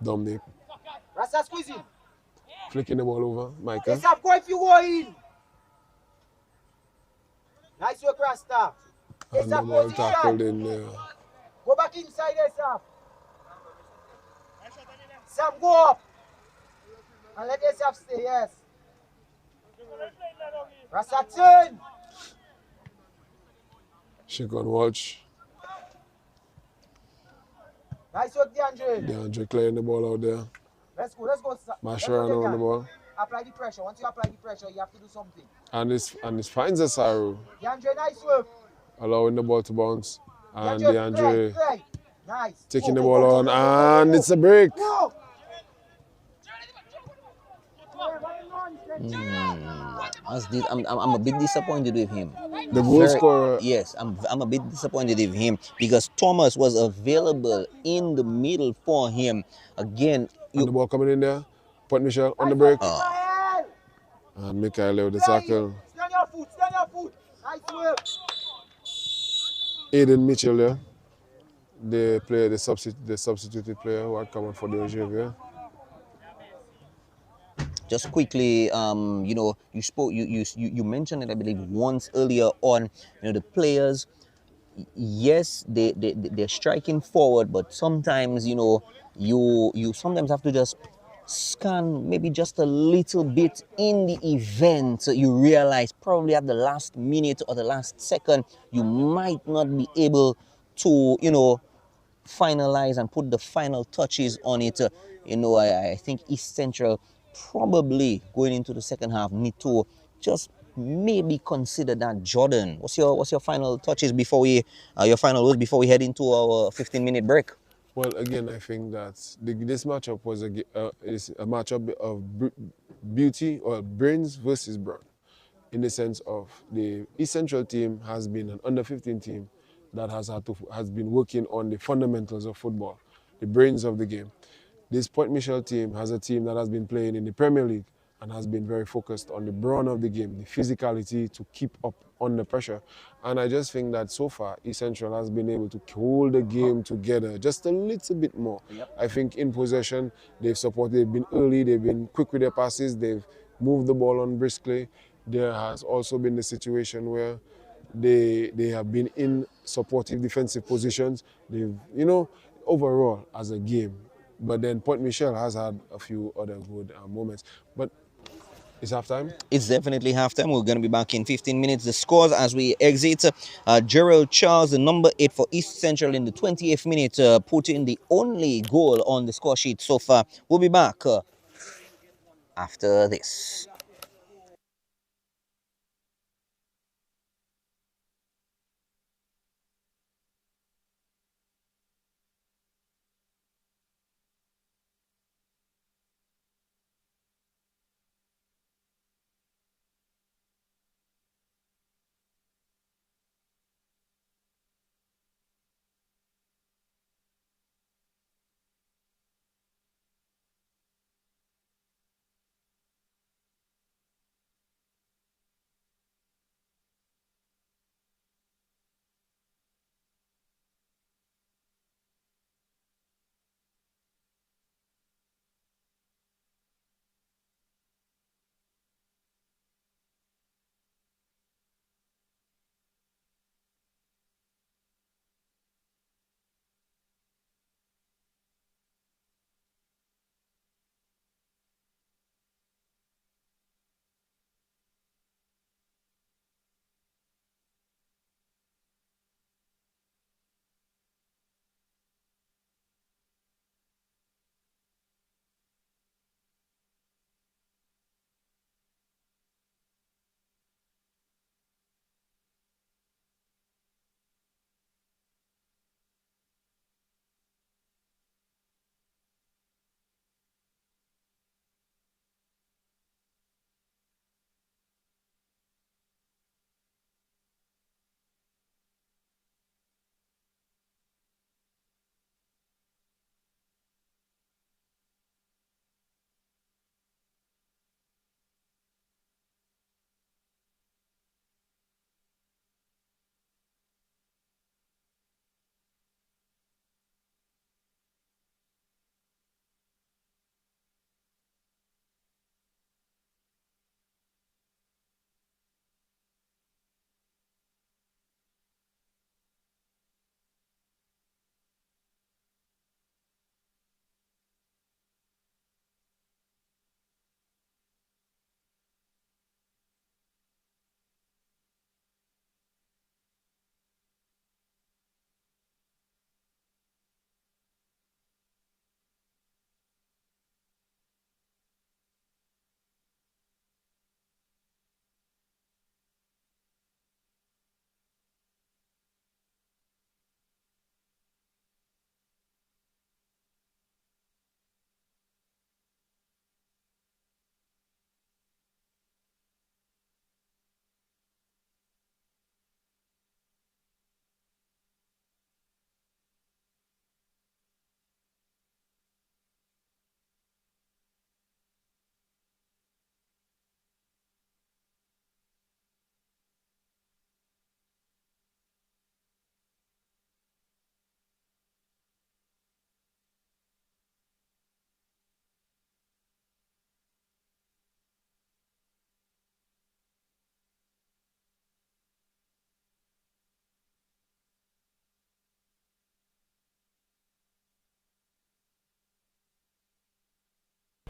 Dominic. Rasta squeezing. Flicking the ball over, Michael. Yes, go if you go in. Nice work, Rasta. And the ball tackled in there. Go back inside there, Sam. Sam, go up. And let yourself stay, yes. Rasta, turn. Shake on watch. Nice work, DeAndre. DeAndre clearing the ball out there. Let's go. Mascherano on the ball. Apply the pressure. Once you apply the pressure, you have to do something. And this finds Asaru. DeAndre, nice work. Allowing the ball to bounce. And DeAndre, DeAndre play. Nice. taking Go, the go, go, ball go, on, go, go, go, and go. it's a break. Go. As this, I'm a bit disappointed with him. The goal Very, scorer, yes, I'm a bit disappointed with him because Thomas was available in the middle for him. Again, and you the ball coming in there. Pointe Michel on the Nice break. one, Mikael. And Michael with the Play. tackle. Stand your foot, stand your foot. Nice work. Aiden Mitchell there. The substituted player who had come on for the Xavier. just quickly, you mentioned it, I believe, once earlier on. The players, yes, they're striking forward, but sometimes you sometimes have to just scan maybe just a little bit in the event. So you realize probably at the last minute or the last second you might not be able to finalize and put the final touches on it. I think East Central probably going into the second half need to just maybe consider that. Jordan, what's your final touches before we your final words before we head into our 15-minute break? Well, again, I think that this matchup is a matchup of beauty or brains versus brawn, in the sense of the East Central team has been an under 15 team that has been working on the fundamentals of football, the brains of the game. This Pointe Michel team has a team that has been playing in the Premier League and has been very focused on the brawn of the game, the physicality to keep up under pressure. And I just think that so far, East Central has been able to hold the game together just a little bit more. Yep. I think in possession, they've been early, they've been quick with their passes, they've moved the ball on briskly. There has also been the situation where they have been in supportive defensive positions. They've, overall as a game. But then Pointe Michel has had a few other good moments. But it's halftime. It's definitely halftime. We're going to be back in 15 minutes. The scores as we exit. Gerald Charles, the number 8 for East Central in the 28th minute, put in the only goal on the score sheet so far. We'll be back after this.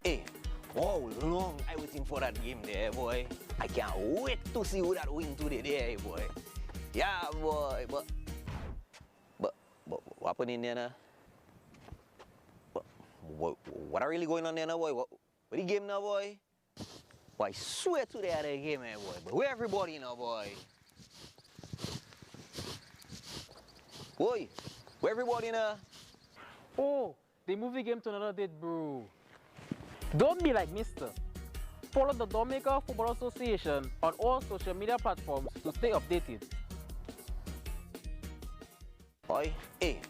Hey, how long I waiting for that game there, boy. I can't wait to see who that win today there, boy. Yeah, boy, but what happened in there now? What are really going on there now, boy? What the game now, boy? Boy, I swear to the other game, boy. But where everybody now, boy? Boy, where everybody now? Oh, they moved the game to another date, bro. Don't be like Mister. Follow the Dominica Football Association on all social media platforms to stay updated. Boy, hey,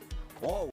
wow.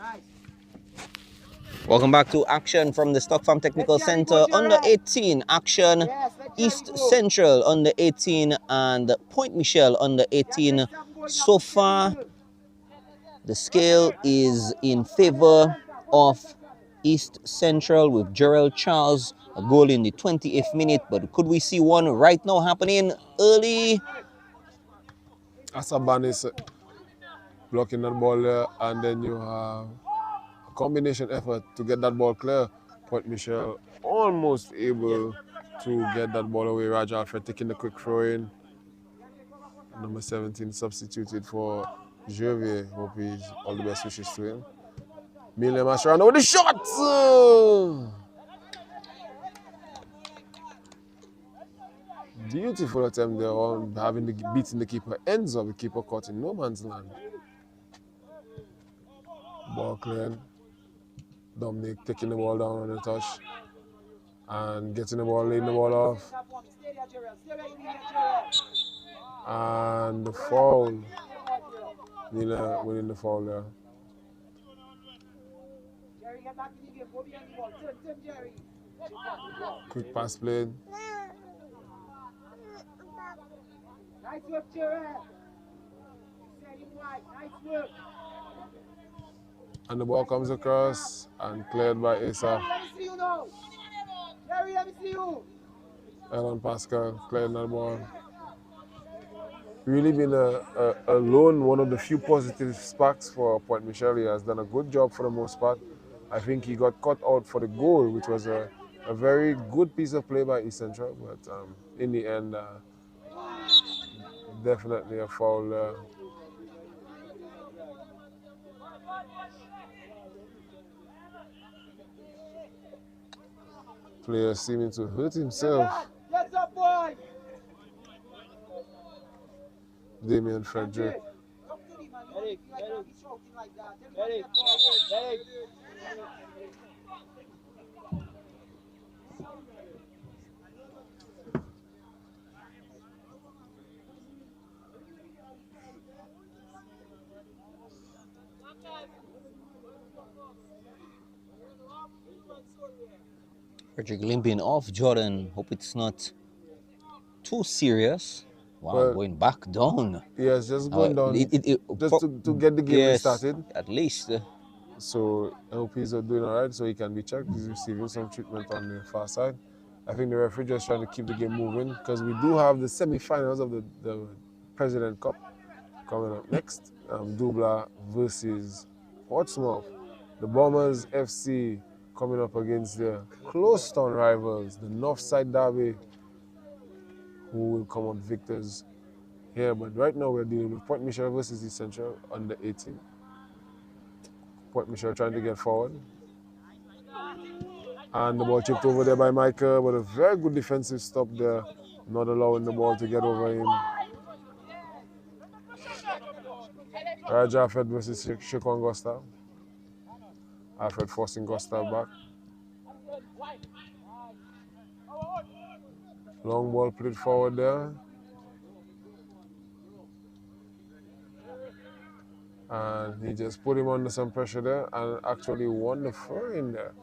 Nice. Welcome back to action from the Stock Farm Technical Center. Under 18 action. Yes, let Jerry East go. Central under 18 and Pointe Michel under 18. Yes, let's go. So far, the scale is in favor of East Central with Gerald Charles, a goal in the 28th minute. But could we see one right now happening early? Asabanis blocking that ball there, and then you have a combination effort to get that ball clear. Pointe Michel almost able to get that ball away. Raj Alfred taking the quick throw in. Number 17 substituted for Javier. Hope he's all the best wishes to him. Mile Mascherano with the shot! Beautiful attempt there on having the beating the keeper. Ends up the keeper caught in no man's land. Ball cleared. Dominic taking the ball down on the touch and getting the ball, laying the ball off. And the foul. Mila winning the foul there. Quick pass played. Nice work, Jerry. Nice work. And the ball comes across and cleared by Asa. Let me see you now. Jerry, let me see you. Elon Pascal clearing that ball. Really been a lone, one of the few positive sparks for Pointe Michel. He has done a good job for the most part. I think he got caught out for the goal, which was a very good piece of play by East Central, but in the end, definitely a foul. Player seeming to hurt himself. Yes, up, boy. Damien Frederick. Frederick limping off Jordan. Hope it's not too serious. Wow, Well, going back down. Yes, just going down just to get the game yes, restarted. at least. So I hope he's doing all right, so he can be checked. He's receiving some treatment on the far side. I think the referee just trying to keep the game moving because we do have the semi-finals of the President Cup coming up next. Dubla versus Portsmouth. The Bombers FC coming up against their close town rivals, the Northside Derby, who will come out victors here. But right now we're dealing with Pointe Michel versus East Central under 18. Pointe Michel trying to get forward. And the ball chipped over there by Michael, but a very good defensive stop there, not allowing the ball to get over him. Raj Alfred versus Shekwan Gustav. Alfred forcing Gustav back. Long ball played forward there. And he just put him under some pressure there and actually won the throw in there.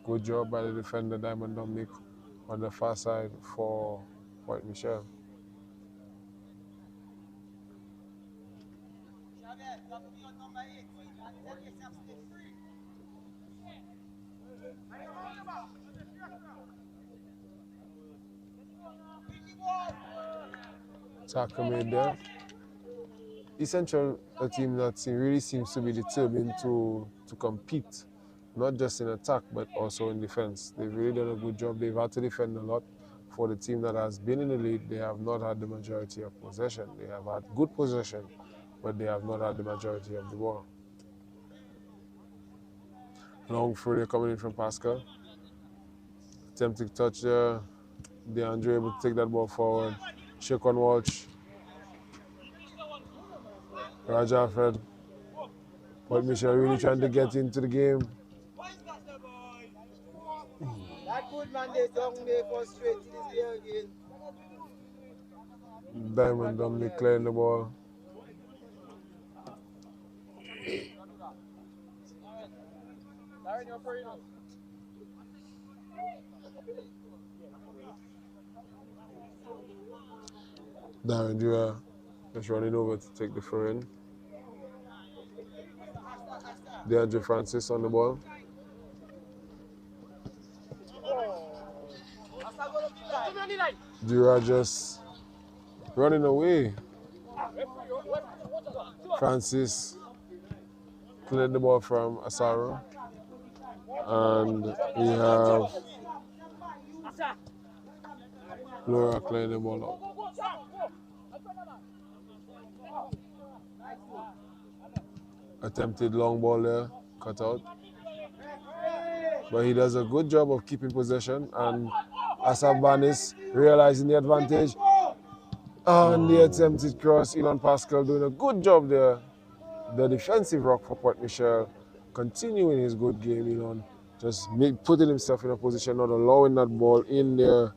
Good job by the defender, Diamond Dominic, on the far side for Pointe Michel. Tackle made there. East Central, a team that really seems to be determined to compete, not just in attack, but also in defense. They've really done a good job. They've had to defend a lot. For the team that has been in the lead, they have not had the majority of possession. They have had good possession, but they have not had the majority of the ball. Long throw coming in from Pascal. Attempting touch there. DeAndre able to take that ball forward. Shake on Walsh. Raj Alfred. Pointe Michel really trying to get into the game. That good man, they don't make us straight to this year again. Diamond Dominic clearing the ball. Darren Dura just running over to take the throw in. DeAndre Francis on the ball. Dura just running away. Francis cleared the ball from Asaro. And we have Laura clearing the ball out. Attempted long ball there, cut out. But he does a good job of keeping possession, and Asaf Banis realizing the advantage. And the attempted cross, Elon Pascal doing a good job there. The defensive rock for Pointe Michel, continuing his good game, Elon. Just putting himself in a position, not allowing that ball in there.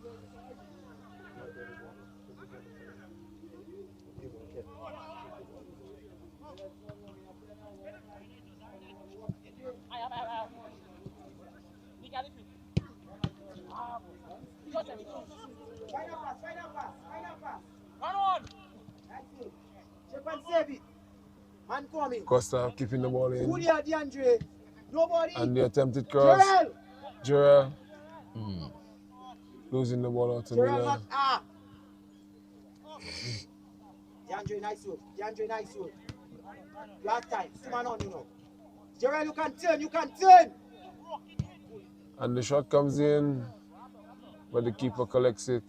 Costa keeping the ball in. And the attempted cross. Jarrell. Losing the ball out to Miller. DeAndre, nice work. DeAndre, nice work. You have time. Come on, you know. Jarrell, you can turn. You can turn. And the shot comes in, but the keeper collects it.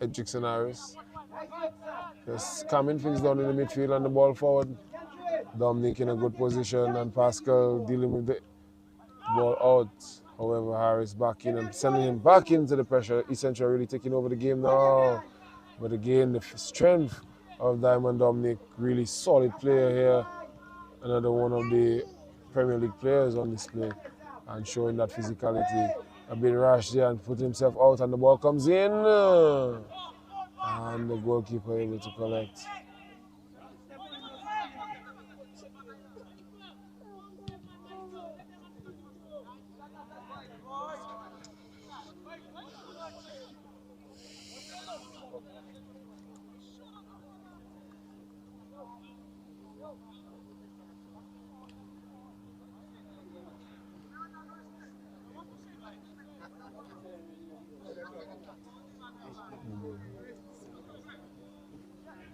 Edrix and Harris. Just calming things down in the midfield and the ball forward. Dominic in a good position and Pascal dealing with the ball out. However, Harris back in and sending him back into the pressure. Essentially really taking over the game now. But again, the strength of Diamond Dominic, really solid player here. Another one of the Premier League players on display and showing that physicality. A bit rash there and put himself out and the ball comes in. And the goalkeeper able to collect.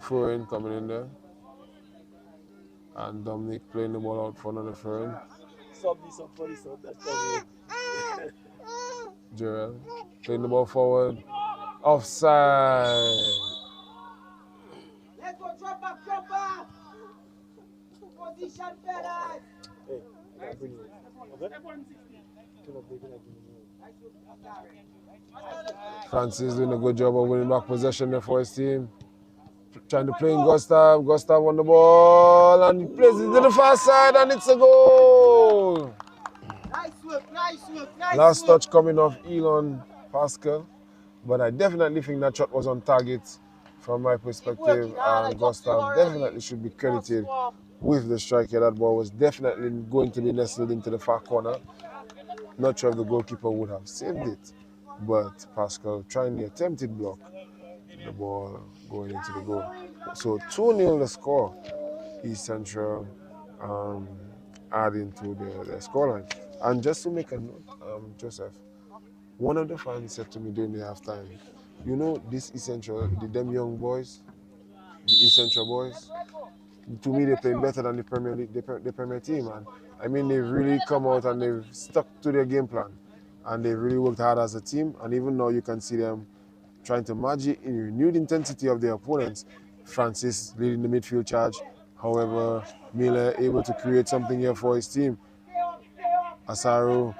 Foreign coming in there. And Dominic playing the ball out for another foreign. Jarrell playing the ball forward. Offside. Let's go, drop back. Position better. Francis doing a good job of winning back possession there for his team. Trying to play in Gustav. Gustav on the ball and he plays it to the far side and it's a goal. Nice work. Last touch coming off Elon Pascal. But I definitely think that shot was on target from my perspective. And Gustav definitely should be credited with the strike here. That ball was definitely going to be nestled into the far corner. Not sure if the goalkeeper would have saved it. But Pascal trying the attempted block. The ball going into the goal. So 2-0 the score. East Central adding to the scoreline. And just to make a note, Joseph, one of the fans said to me during the halftime, you know, this East Central, them young boys, the East Central boys, to me they play better than the Premier League, the Premier team. And I mean, they've really come out and they've stuck to their game plan. And they've really worked hard as a team. And even now you can see them trying to match it in renewed intensity of their opponents. Francis leading the midfield charge. However, Miller able to create something here for his team. Asaro.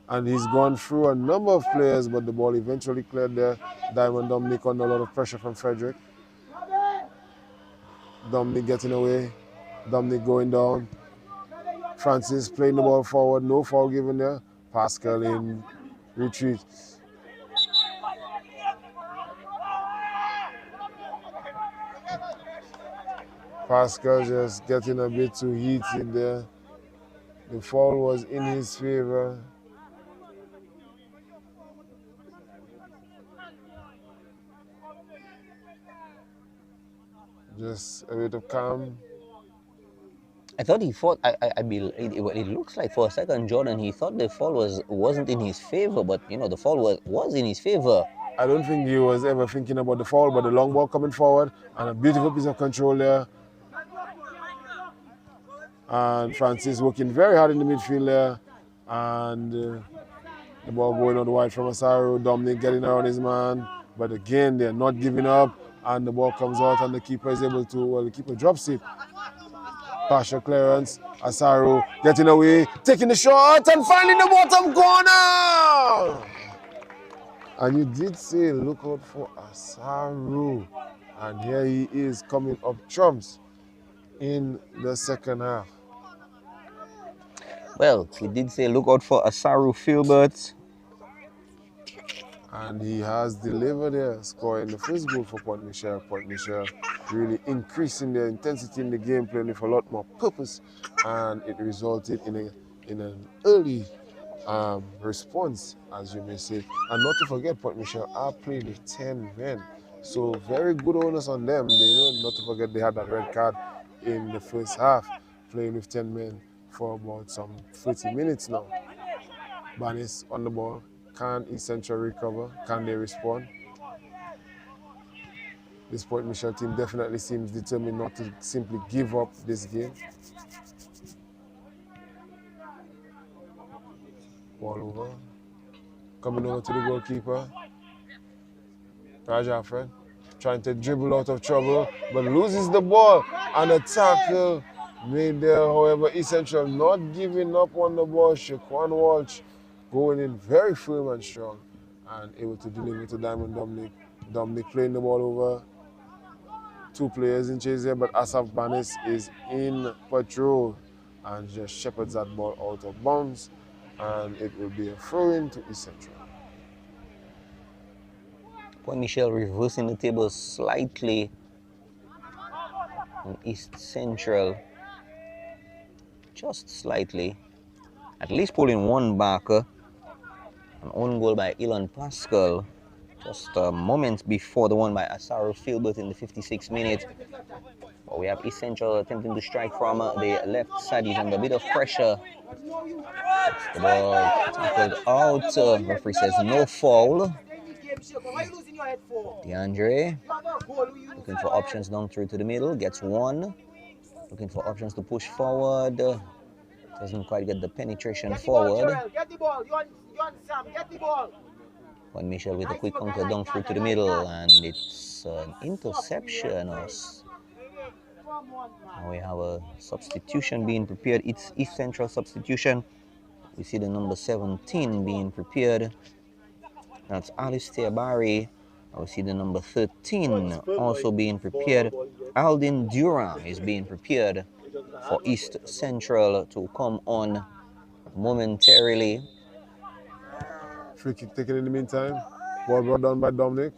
And he's gone through a number of players, but the ball eventually cleared there. Diamond Dominic under a lot of pressure from Frederick. Dominic getting away. Dominic going down. Francis playing the ball forward. No foul given there. Pascal in retreat. Pascal just getting a bit too heated there. The foul was in his favor. Just a bit of calm. I thought he thought it looks like for a second, Jordan, he thought the fall wasn't in his favor, but you know the fall was in his favor. I don't think he was ever thinking about the foul, but the long ball coming forward and a beautiful piece of control there. And Francis working very hard in the midfield there. And the ball going out wide from Asaru. Dominic getting around his man. But again, they're not giving up. And the ball comes out and the keeper is able to, well, the keeper drops it. Partial clearance. Asaru getting away, taking the shot and finding the bottom corner. And you did say, look out for Asaru. And here he is coming up trumps in the second half. Well, he did say look out for Asaru Filbert. And he has delivered there, scoring the first goal for Pointe Michel. Pointe Michel really increasing their intensity in the game, playing with a lot more purpose. And it resulted in an early response, as you may say. And not to forget, Pointe Michel are playing with 10 men. So very good onus on them. Not to forget they had that red card in the first half, playing with 10 men for about some 30 minutes now. Banis on the ball. Can East Central recover? Can they respond? This Pointe Michel team definitely seems determined not to simply give up this game. Ball over. Coming over to the goalkeeper. Raj Alfred trying to dribble out of trouble, but loses the ball. And a tackle made there. However, East Central not giving up on the ball. Shaquan Walsh going in very firm and strong and able to deliver to Diamond Dominic. Dominic playing the ball over. Two players in chase here, but Asaf Banis is in patrol and just shepherds that ball out of bounds, and it will be a throw-in to East Central. Pointe Michel reversing the table slightly on East Central, just slightly, at least pulling one back. An own goal by Elon Pascal, just moments before the one by Asaru Filbert in the 56th minute. But we have East Central attempting to strike from the left side. He's under a bit of pressure. The ball tackled out. Referee says no foul. DeAndre looking for options down through to the middle, gets one. Looking for options to push forward. Doesn't quite get the penetration forward. Get the ball. You want Sam. Get the ball. Pointe Michel with a quick counter down through to the middle, and it's an interception. Now we have a substitution being prepared. It's East Central substitution. We see the number 17 being prepared. That's Alistair Barry. We see the number 13 also being prepared. Aldin Durham is being prepared for East Central to come on momentarily. Free kick taken in the meantime. Ball brought down by Dominic.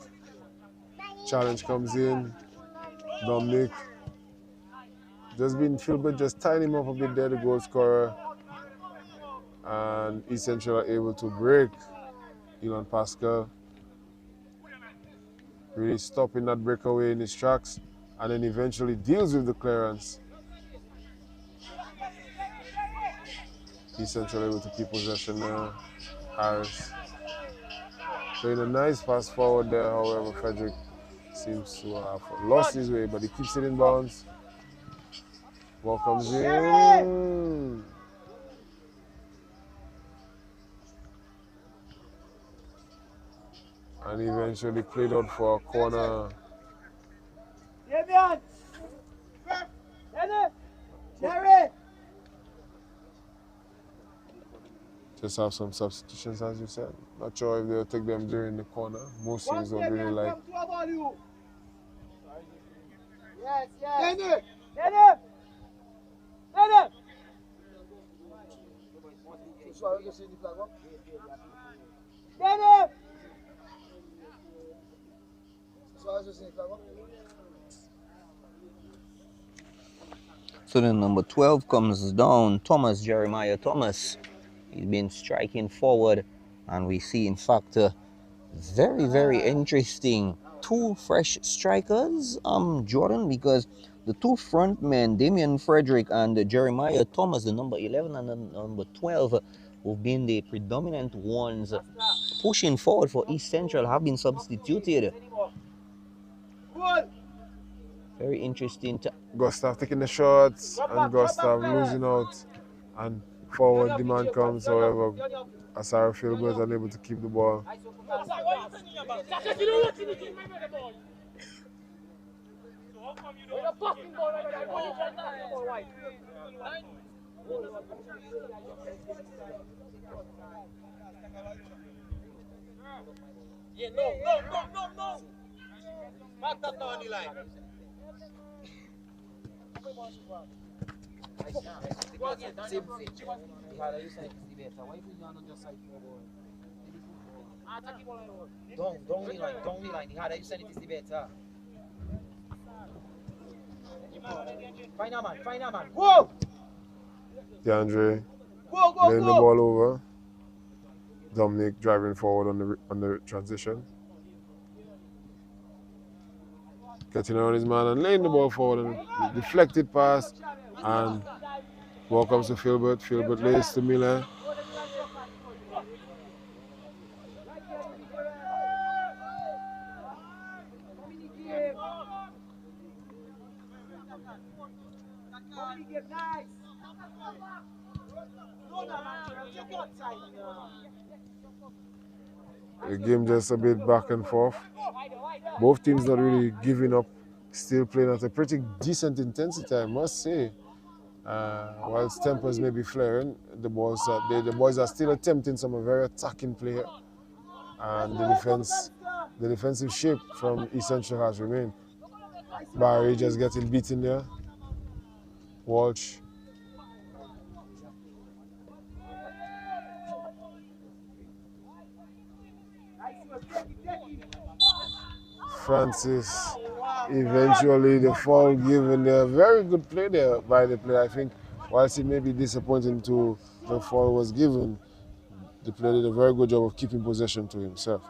Challenge comes in. Dominic just being Filbert, just tying him up a bit there, the goal scorer. And East Central are able to break Elon Pascal. Really stopping that breakaway in his tracks, and then eventually deals with the clearance. East Central able to keep possession there. Harris playing a nice pass forward there. However, Frederick seems to have lost his way, but he keeps it in bounds. Ball comes in. And eventually played out for a corner. Just have some substitutions, as you said. Not sure if they'll take them during the corner. Most teams don't really like. Yes, yes. So then number 12 comes down, Jeremiah Thomas. He's been striking forward, and we see, in fact, very, very interesting two fresh strikers, Jordan, because the two front men, Damian Frederick and Jeremiah Thomas, the number 11 and the number 12, who've been the predominant ones pushing forward for East Central, have been substituted. Very interesting. Gustav taking the shots and Gustav losing out, and forward demand comes. However, Asara Philbert unable to keep the ball. Yeah, no. Back that now on the line. Same thing. Don't reline. The harder you send it is the better. Find a man. Whoa! DeAndre Go! laying the ball over. Dominic driving forward on the transition. Getting around his man and laying the ball forward, and deflected pass, and ball comes to Philbert. Philbert lays to Miller. The game just a bit back and forth. Both teams not really giving up, still playing at a pretty decent intensity, I must say. Whilst tempers may be flaring, the boys are still attempting some very attacking play, and the defensive shape from East Central has remained. Barry just getting beaten there. Walsh. Francis, eventually the foul given there. Very good play there by the player. I think whilst it may be disappointing to the foul was given, the player did a very good job of keeping possession to himself.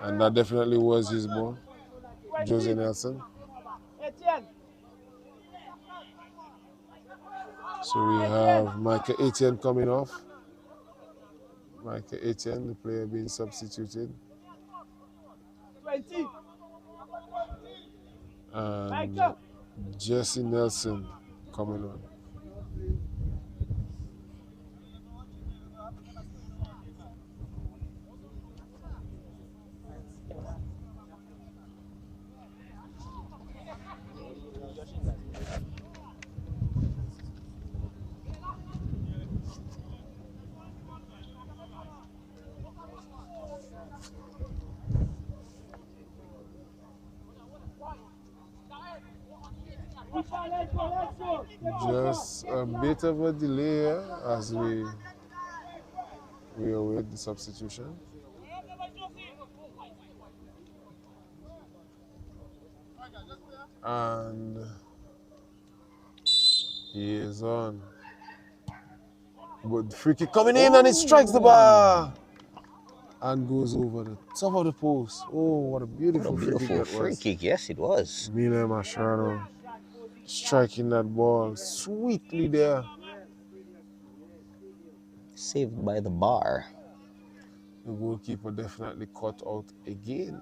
And that definitely was his ball. Jose Nelson. So we have Michael Etienne coming off. Michael Etienne, the player being substituted. 20. And Jesse Nelson coming on. Just a bit of a delay as we await the substitution. And he is on. But free kick coming in, and it strikes the bar and goes over the top of the post. Oh, what a beautiful free kick that was. Free kick, yes, it was. Mila Mascherano striking that ball sweetly there. Saved by the bar. The goalkeeper definitely caught out again.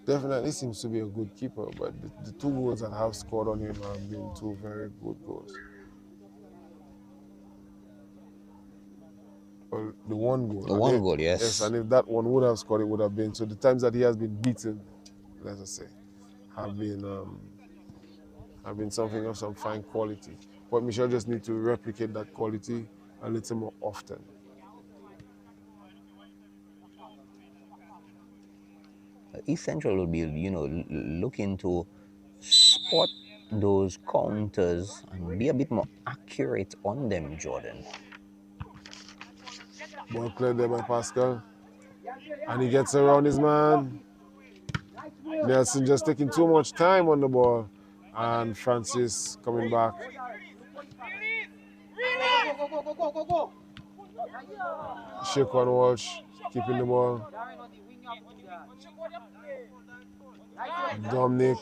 Definitely seems to be a good keeper, but the two goals that have scored on him have been two very good goals. Well, the one goal. The one goal, yes. Yes, and if that one would have scored, it would have been. So the times that he has been beaten, let us say, have been something of some fine quality. Pointe Michel just need to replicate that quality a little more often. East Central will be, looking to spot those counters and be a bit more accurate on them, Jordan. Ball cleared there by Pascal. And he gets around his man. Nelson just taking too much time on the ball. And Francis coming back. Go. Shake on Walsh, keeping the ball. Dominic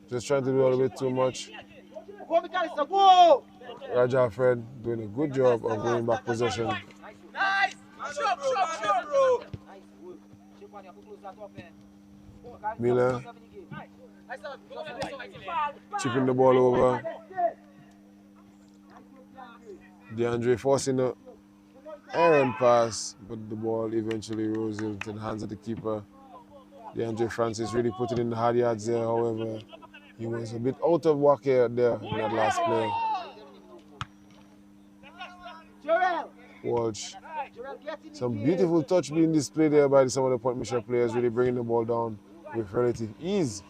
just trying to do a little bit too much. Raj Alfred doing a good job of winning back possession. Nice! Shot, bro! Miller chipping the ball over. DeAndre forcing the errant pass, but the ball eventually rolls into the hands of the keeper. DeAndre Francis really put it in the hard yards there. However, he was a bit out of whack here there in that last play. Walsh. Some beautiful touch being displayed there by some of the Pointe Michel players, really bringing the ball down with relative ease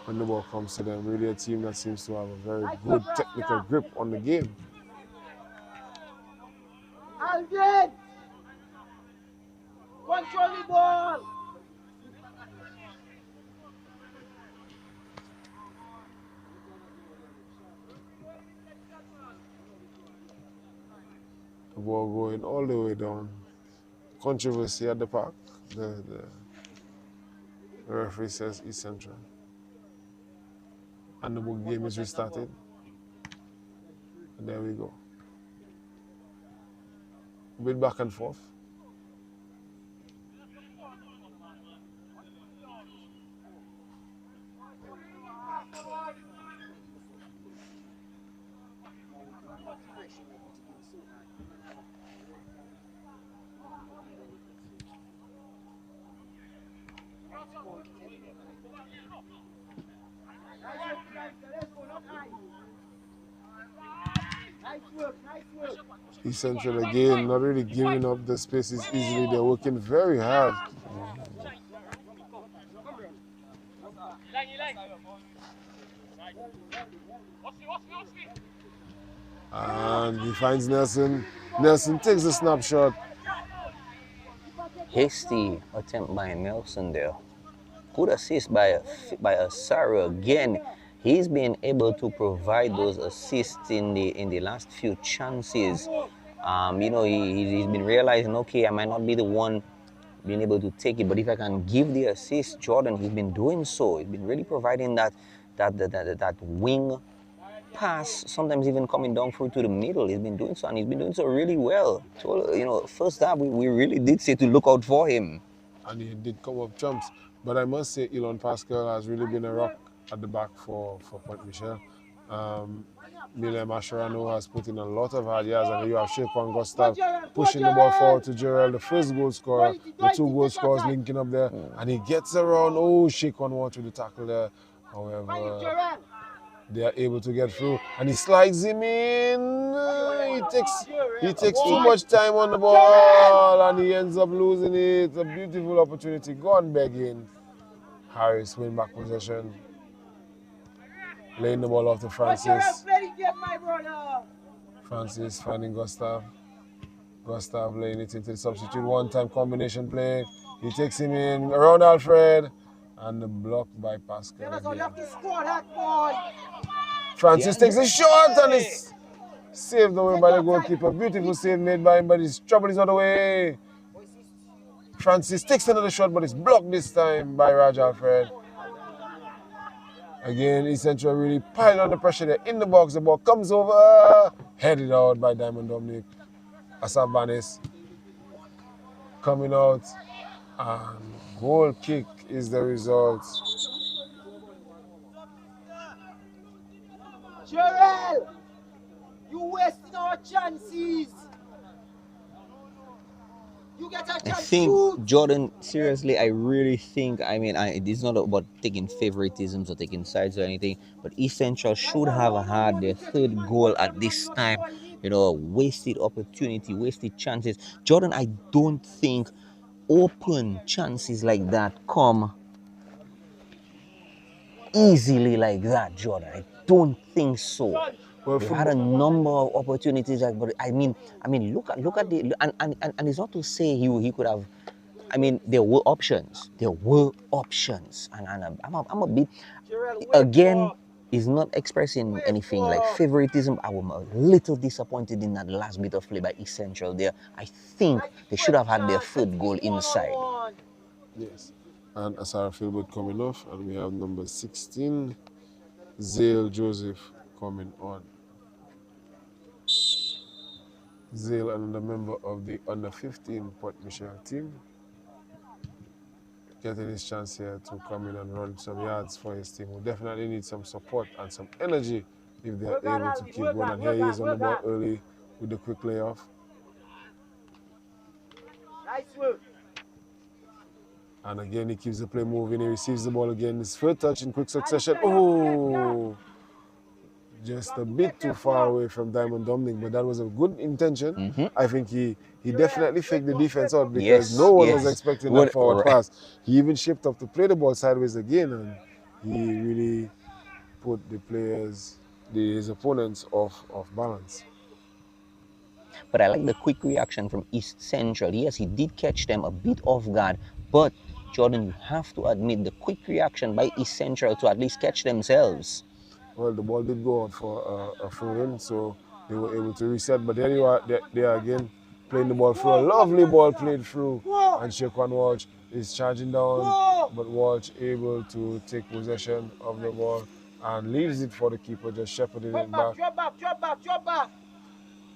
when the ball comes to them. Really a team that seems to have a very good technical grip on the game. Alvin! Control the ball! The ball going all the way down. Controversy at the park. The referee says East Central. And the game is restarted. And there we go. A bit back and forth. East Central again, not really giving up the spaces easily. They're working very hard. And he finds Nelson. Nelson takes the snapshot. Hasty attempt by Nelson there. Good assist by Asaru again. He's been able to provide those assists in the last few chances. You know, he's been realizing, okay, I might not be the one being able to take it, but if I can give the assist, Jordan, he's been doing so. He's been really providing that wing pass, sometimes even coming down through to the middle. He's been doing so, and he's been doing so really well. So, you know, first half, we really did say to look out for him. And he did come up trumps. But I must say, Elon Pascal has really been a rock at the back for Pointe Michel. Mile Mascherano has put in a lot of hard yards, and you have Shaquan Gustav pushing the ball forward to Gerald, the first goal scorer, the two goal scorers linking up there, and he gets around. Oh, Shaquan wants to the tackle there. However, they are able to get through, and he slides him in. He takes too much time on the ball, and he ends up losing it. It's a beautiful opportunity. Gone begging. Harris win back possession. Laying the ball off to Francis. Francis finding Gustav. Gustav laying it into the substitute. One-time combination play. He takes him in around Alfred. And the block by Pascal again. Francis takes a shot and it's saved away by the goalkeeper. Beautiful save made by him, but his trouble is out of the way. Francis takes another shot, but it's blocked this time by Raj Alfred. Again, East Central really piled on the pressure there in the box. The ball comes over, headed out by Diamond Dominic. Asabanis coming out, and goal kick is the result. Joel, you wasting our chances. You get a chance. I think, Jordan, seriously, I really think, I mean, it's not about taking favoritisms or taking sides or anything, but East Central should have had their third goal at this time. You know, wasted opportunity, wasted chances. Jordan, I don't think open chances like that come easily like that, Jordan. I don't think so. Well, we had a number of opportunities, but I mean, look at the and it's not to say he could have. I mean, there were options. There were options. And I'm a bit, Jarrell, wake again, up. is not expressing Wake anything like up. favoritism. I was a little disappointed in that last bit of play by East Central there. I think they should have had their third goal inside. One-on-one. Yes. And Asara Philbert coming off, and we have number 16, Zale Joseph coming on. Zale, another member of the under 15 Pointe Michel team, getting his chance here to come in and run some yards for his team. Who definitely need some support and some energy if they're able to keep going. And here he is on the ball early with the quick layoff. Nice work. And again, he keeps the play moving. He receives the ball again. His first touch in quick succession. Oh, just a bit too far away from Diamond Dominic, but that was a good intention. I think he definitely faked the defense out because no one was expecting that forward pass. He even shaped up to play the ball sideways again, and he really put the players, his opponents, off balance. But I like the quick reaction from East Central. Yes, he did catch them a bit off guard, but Jordan, you have to admit the quick reaction by East Central to at least catch themselves. Well, the ball did go out for a throw-in, so they were able to reset. But there you are, they are again playing the ball through. A lovely ball played through, and Shaquan Walsh is charging down, but Walsh able to take possession of the ball and leaves it for the keeper, just shepherding it back. Drop back.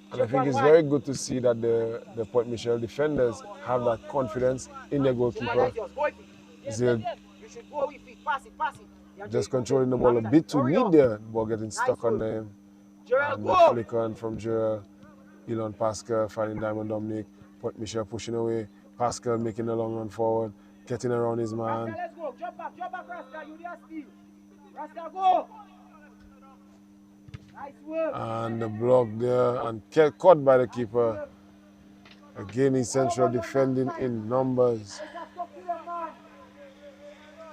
And I think it's very good to see that the Pointe Michel defenders have that confidence in their goalkeeper. Just controlling the ball a bit too mid there. The ball getting stuck on them. And the flicker from Jura, Elon Pascal finding Diamond Dominic. Pointe Michel pushing away. Pascal making a long run forward, getting around his man. Let's go. Drop back, Rasta. You there, Steve. Rasta, go. Nice work. And the block there, and caught by the keeper. Again, East Central defending in numbers.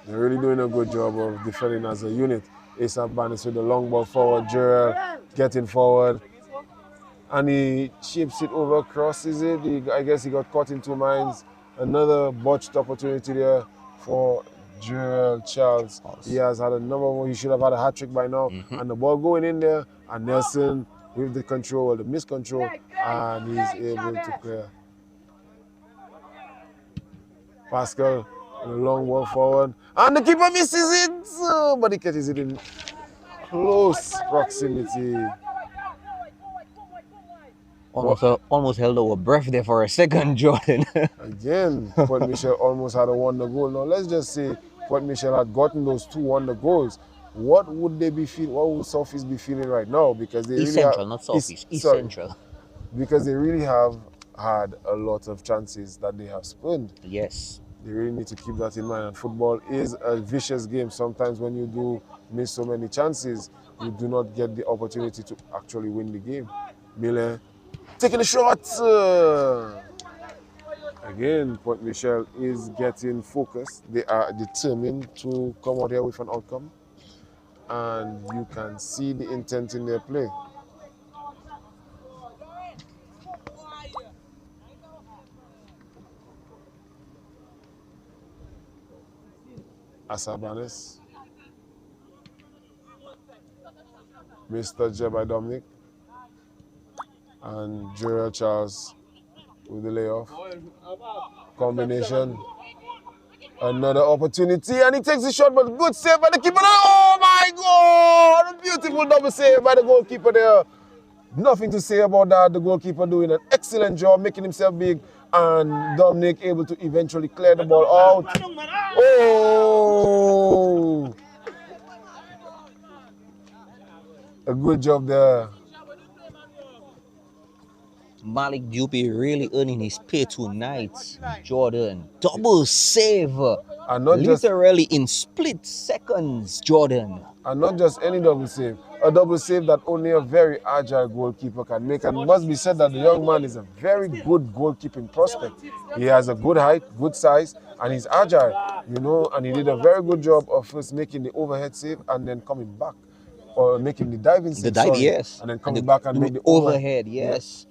They're really doing a good job of defending as a unit. Asap Banis with the long ball forward, Gerald getting forward. And he chips it over, crosses it. I guess he got caught in two minds. Another botched opportunity there for Gerald Charles. He has had a number one. He should have had a hat trick by now. And the ball going in there, and Nelson with the control, the miscontrol, and he's able to clear. Pascal, a long ball forward, and the keeper misses it, but he catches it in close proximity. Almost held our breath there for a second, Jordan. Again, Pointe Michel almost had a wonder goal. Now let's just say Pointe Michel had gotten those 2 wonder goals. What would they be feeling? What would Southeast be feeling right now? Because they East Central, not Southeast. East Central. Because they really have had a lot of chances that they have spurned. Yes. They really need to keep that in mind. And football is a vicious game. Sometimes when you do miss so many chances, you do not get the opportunity to actually win the game. Miller taking a shot. Again, Pointe Michel is getting focused. They are determined to come out here with an outcome. And you can see the intent in their play. Asabanes, Mr. Jebai Dominic, and Gerald Charles with the layoff. Combination. Another opportunity, and he takes the shot, but good save by the keeper. Oh my God! A beautiful double save by the goalkeeper there. Nothing to say about that. The goalkeeper doing an excellent job, making himself big, and Dominic able to eventually clear the ball out. Oh! A good job there. Malik Dupe really earning his pay tonight. Jordan, double save. And not literally in split seconds, Jordan. And not just any double save. A double save that only a very agile goalkeeper can make. And it must be said that the young man is a very good goalkeeping prospect. He has a good height, good size, and he's agile, you know, and he did a very good job of first making the overhead save and then coming back. Or making the diving save. Yes. And then coming back and make the overhead, yes.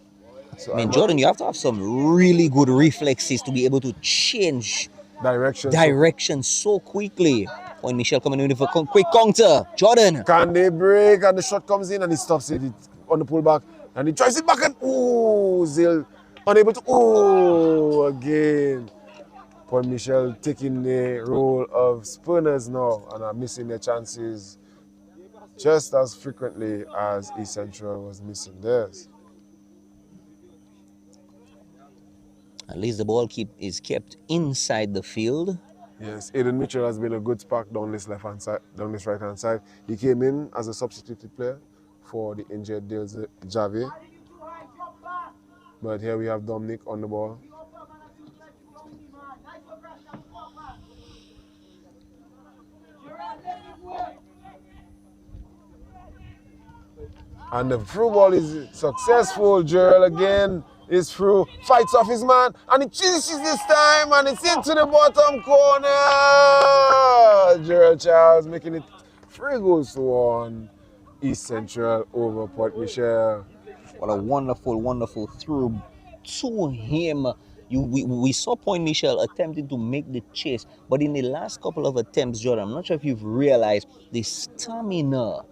So I mean, Jordan, you have to have some really good reflexes to be able to change direction so quickly. Pointe Michel coming in with a quick counter. Jordan. Can they break? And the shot comes in and he stops it on the pullback. And he tries it back and Zil unable to again. Pointe Michel taking the role of spinners now and are missing their chances just as frequently as East Central was missing theirs. At least the ball is kept inside the field. Yes, Aiden Mitchell has been a good spark down this right hand side. He came in as a substituted player for the injured Dale Javier. But here we have Dominic on the ball. And the through ball is successful. Gerald again is through, fights off his man, and he chases this time, and it's into the bottom corner. Gerald Charles making it 3-1. East Central over Pointe Michel. What a wonderful, wonderful through to him. We saw Pointe Michel attempting to make the chase, but in the last couple of attempts, Jordan, I'm not sure if you've realized the stamina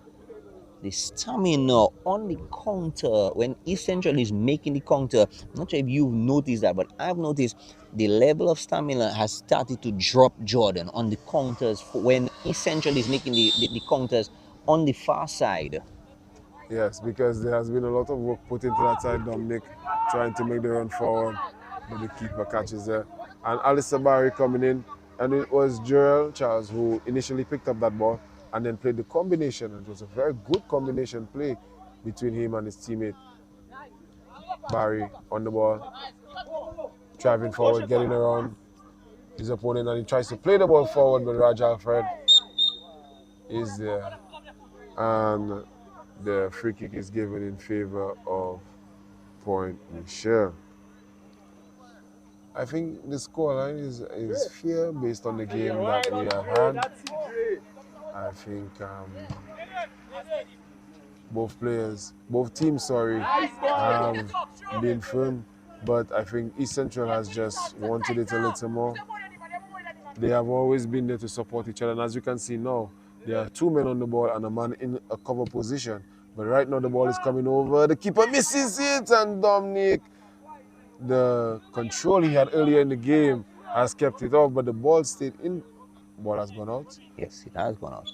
on the counter when East Central is making the counter. I'm not sure if you've noticed that, but I've noticed the level of stamina has started to drop, Jordan, on the counters when East Central is making the counters on the far side. Yes, because there has been a lot of work put into that side. Dominic trying to make the run forward, but the keeper catches there. And Alistair Barry coming in, and it was Gerald Charles who initially picked up that ball and then played the combination. It was a very good combination play between him and his teammate. Barry on the ball, driving forward, getting around his opponent, and he tries to play the ball forward, but Raj Alfred is there. And the free kick is given in favor of Pointe Michel. I think the scoreline is fair based on the game that we have had. I think both teams, have been firm, but I think East Central has just wanted it a little more. They have always been there to support each other, and as you can see now, there are 2 men on the ball and a man in a cover position. But right now the ball is coming over, the keeper misses it, and Dominic, the control he had earlier in the game, has kept it off, but the ball stayed in. Ball has gone out. Yes, it has gone out.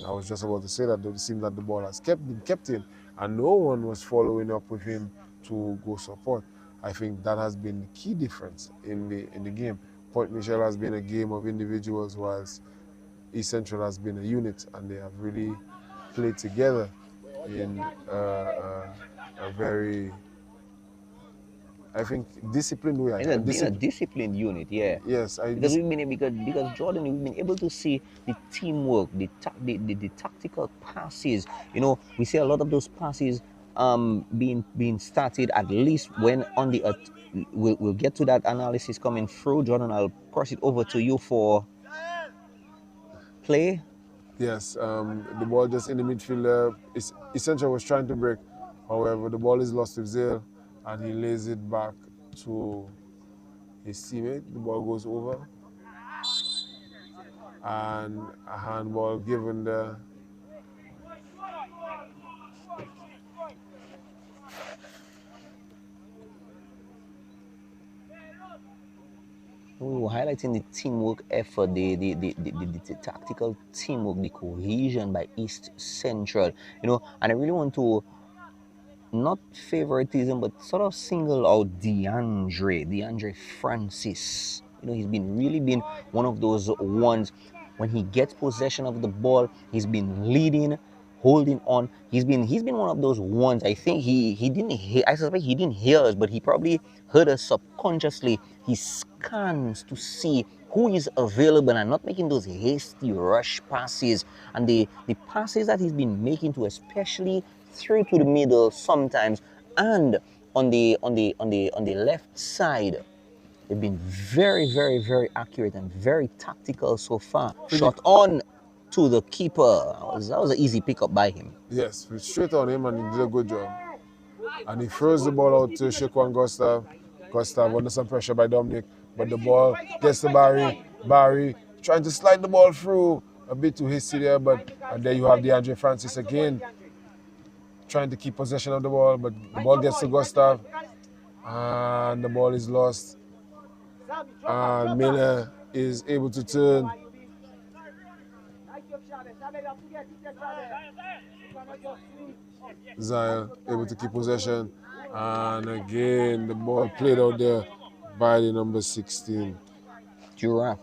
I was just about to say that it seemed that the ball has been kept in, and no one was following up with him to go support. I think that has been the key difference in the game. Pointe Michel has been a game of individuals, whilst East Central has been a unit, and they have really played together in a very, I think, disciplined way. It's a disciplined unit, yeah. Yes, because Jordan, we've been able to see the teamwork, the tactical passes. You know, we see a lot of those passes being started at least when on the. We'll get to that analysis coming through. Jordan, I'll cross it over to you for play. Yes, the ball just in the midfield. Essential was trying to break. However, the ball is lost with Zale, and he lays it back to his teammate. The ball goes over, and a handball given there. Highlighting the teamwork effort, the tactical teamwork, the cohesion by East Central, you know, and I really want to, not favoritism, but sort of single out DeAndre Francis. You know, he's really been one of those ones, when he gets possession of the ball, he's been leading, holding on. He's been one of those ones. I think he didn't hear, I suspect he didn't hear us, but he probably heard us subconsciously. He scans to see who is available and not making those hasty rush passes. And the passes that he's been making to, especially through to the middle sometimes, and on the left side, they've been very, very, very accurate and very tactical so far. Shot on to the keeper. That was an easy pickup by him. Yes, straight on him, and he did a good job. And he throws the ball out to Shaquan Gustav. Gustav under some pressure by Dominic, but the ball gets to Barry. Barry trying to slide the ball through. A bit too hasty there, but and there you have DeAndre Francis again trying to keep possession of the ball, but the ball gets to Gustav and the ball is lost. And Miller is able to turn. Zaya able to keep possession, and again the ball played out there by the number 16. Dura.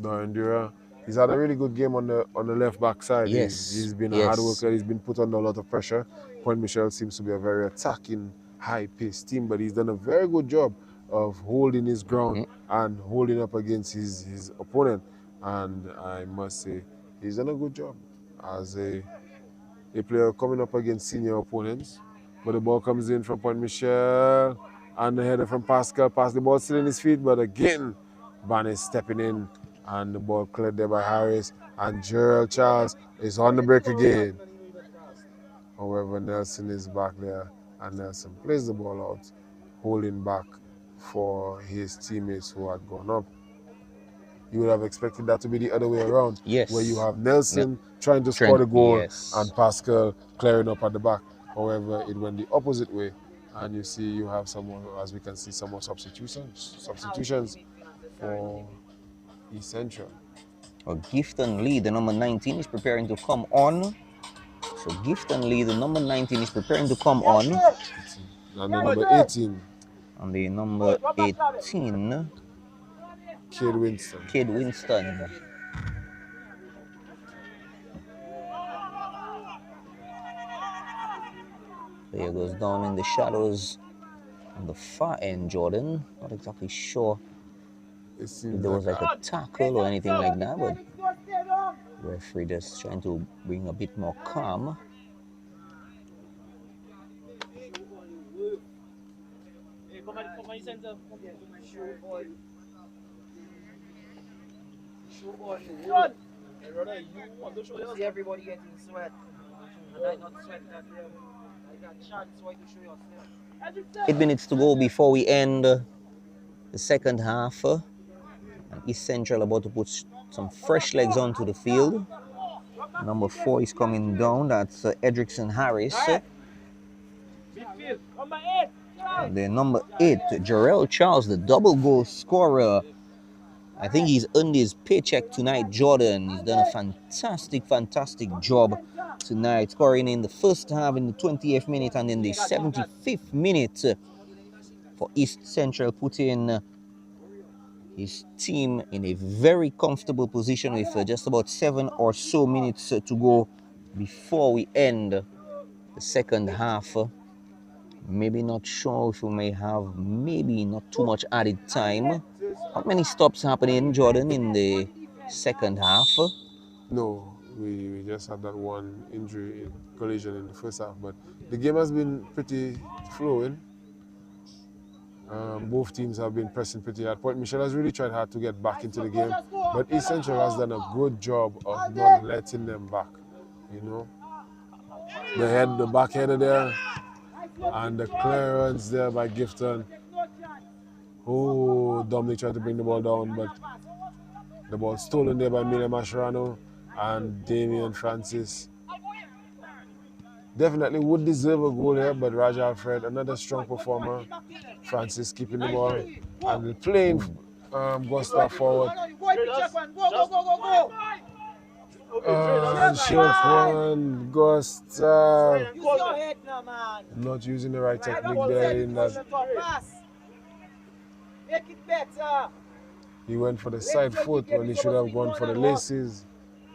Dorian Dura. He's had a really good game on the left back side. Yes. He's been a hard worker. He's been put under a lot of pressure. Pointe Michel seems to be a very attacking, high-paced team, but he's done a very good job of holding his ground and holding up against his opponent. And I must say, he's done a good job as a player coming up against senior opponents. But the ball comes in from Pointe Michel, and the header from Pascal. Pass the ball still in his feet, but again, Barney stepping in, and the ball cleared there by Harris, and Gerald Charles is on the break again. However, Nelson is back there, and Nelson plays the ball out, holding back for his teammates who had gone up. You would have expected that to be the other way around, where you have Nelson trying to score the goal and Pascal clearing up at the back. However, it went the opposite way, and you see you have some more, as we can see, some more substitutions for East Central. Well, Gifton Lee, the number 19, is preparing to come on. So Gifton Lee, the number 19, is preparing to come on. And the number 18. And the number 18, Kid Winston. Kid Winston. Player goes down in the shadows on the far end, Jordan. Not exactly sure if there was like a tackle or anything like that, but referee just trying to bring a bit more calm. See everybody getting sweat. And I not sweat that I got chance so I can show yourself. 8 minutes to go before we end the second half. And East Central about to put some fresh legs onto the field. Number 4 is coming down. That's Edrickson Harris. And then number 8, Jarrell Charles, the double goal scorer. I think he's earned his paycheck tonight, Jordan. He's done a fantastic job tonight, scoring in the first half in the 20th minute and in the 75th minute for East Central, putting his team in a very comfortable position with just about 7 or so minutes to go before we end the second half. Maybe not sure if we may have maybe not too much added time. How many stops happening, Jordan, in the second half? No, we just had that one injury collision in the first half, but the game has been pretty flowing. Both teams have been pressing pretty hard. Pointe Michel has really tried hard to get back into the game, but East Central has done a good job of not letting them back. You know, the back header there, and the clearance there by Gifton. Oh, Dominic tried to bring the ball down, but the ball stolen there by Mila Mascherano and Damian Francis. Definitely would deserve a goal here, but Raj Alfred, another strong performer. Francis keeping the ball and playing Gustav forward. And Shaquan Gustav not using the right technique there in that. Make it better. He went for the side foot when he should have gone for the laces.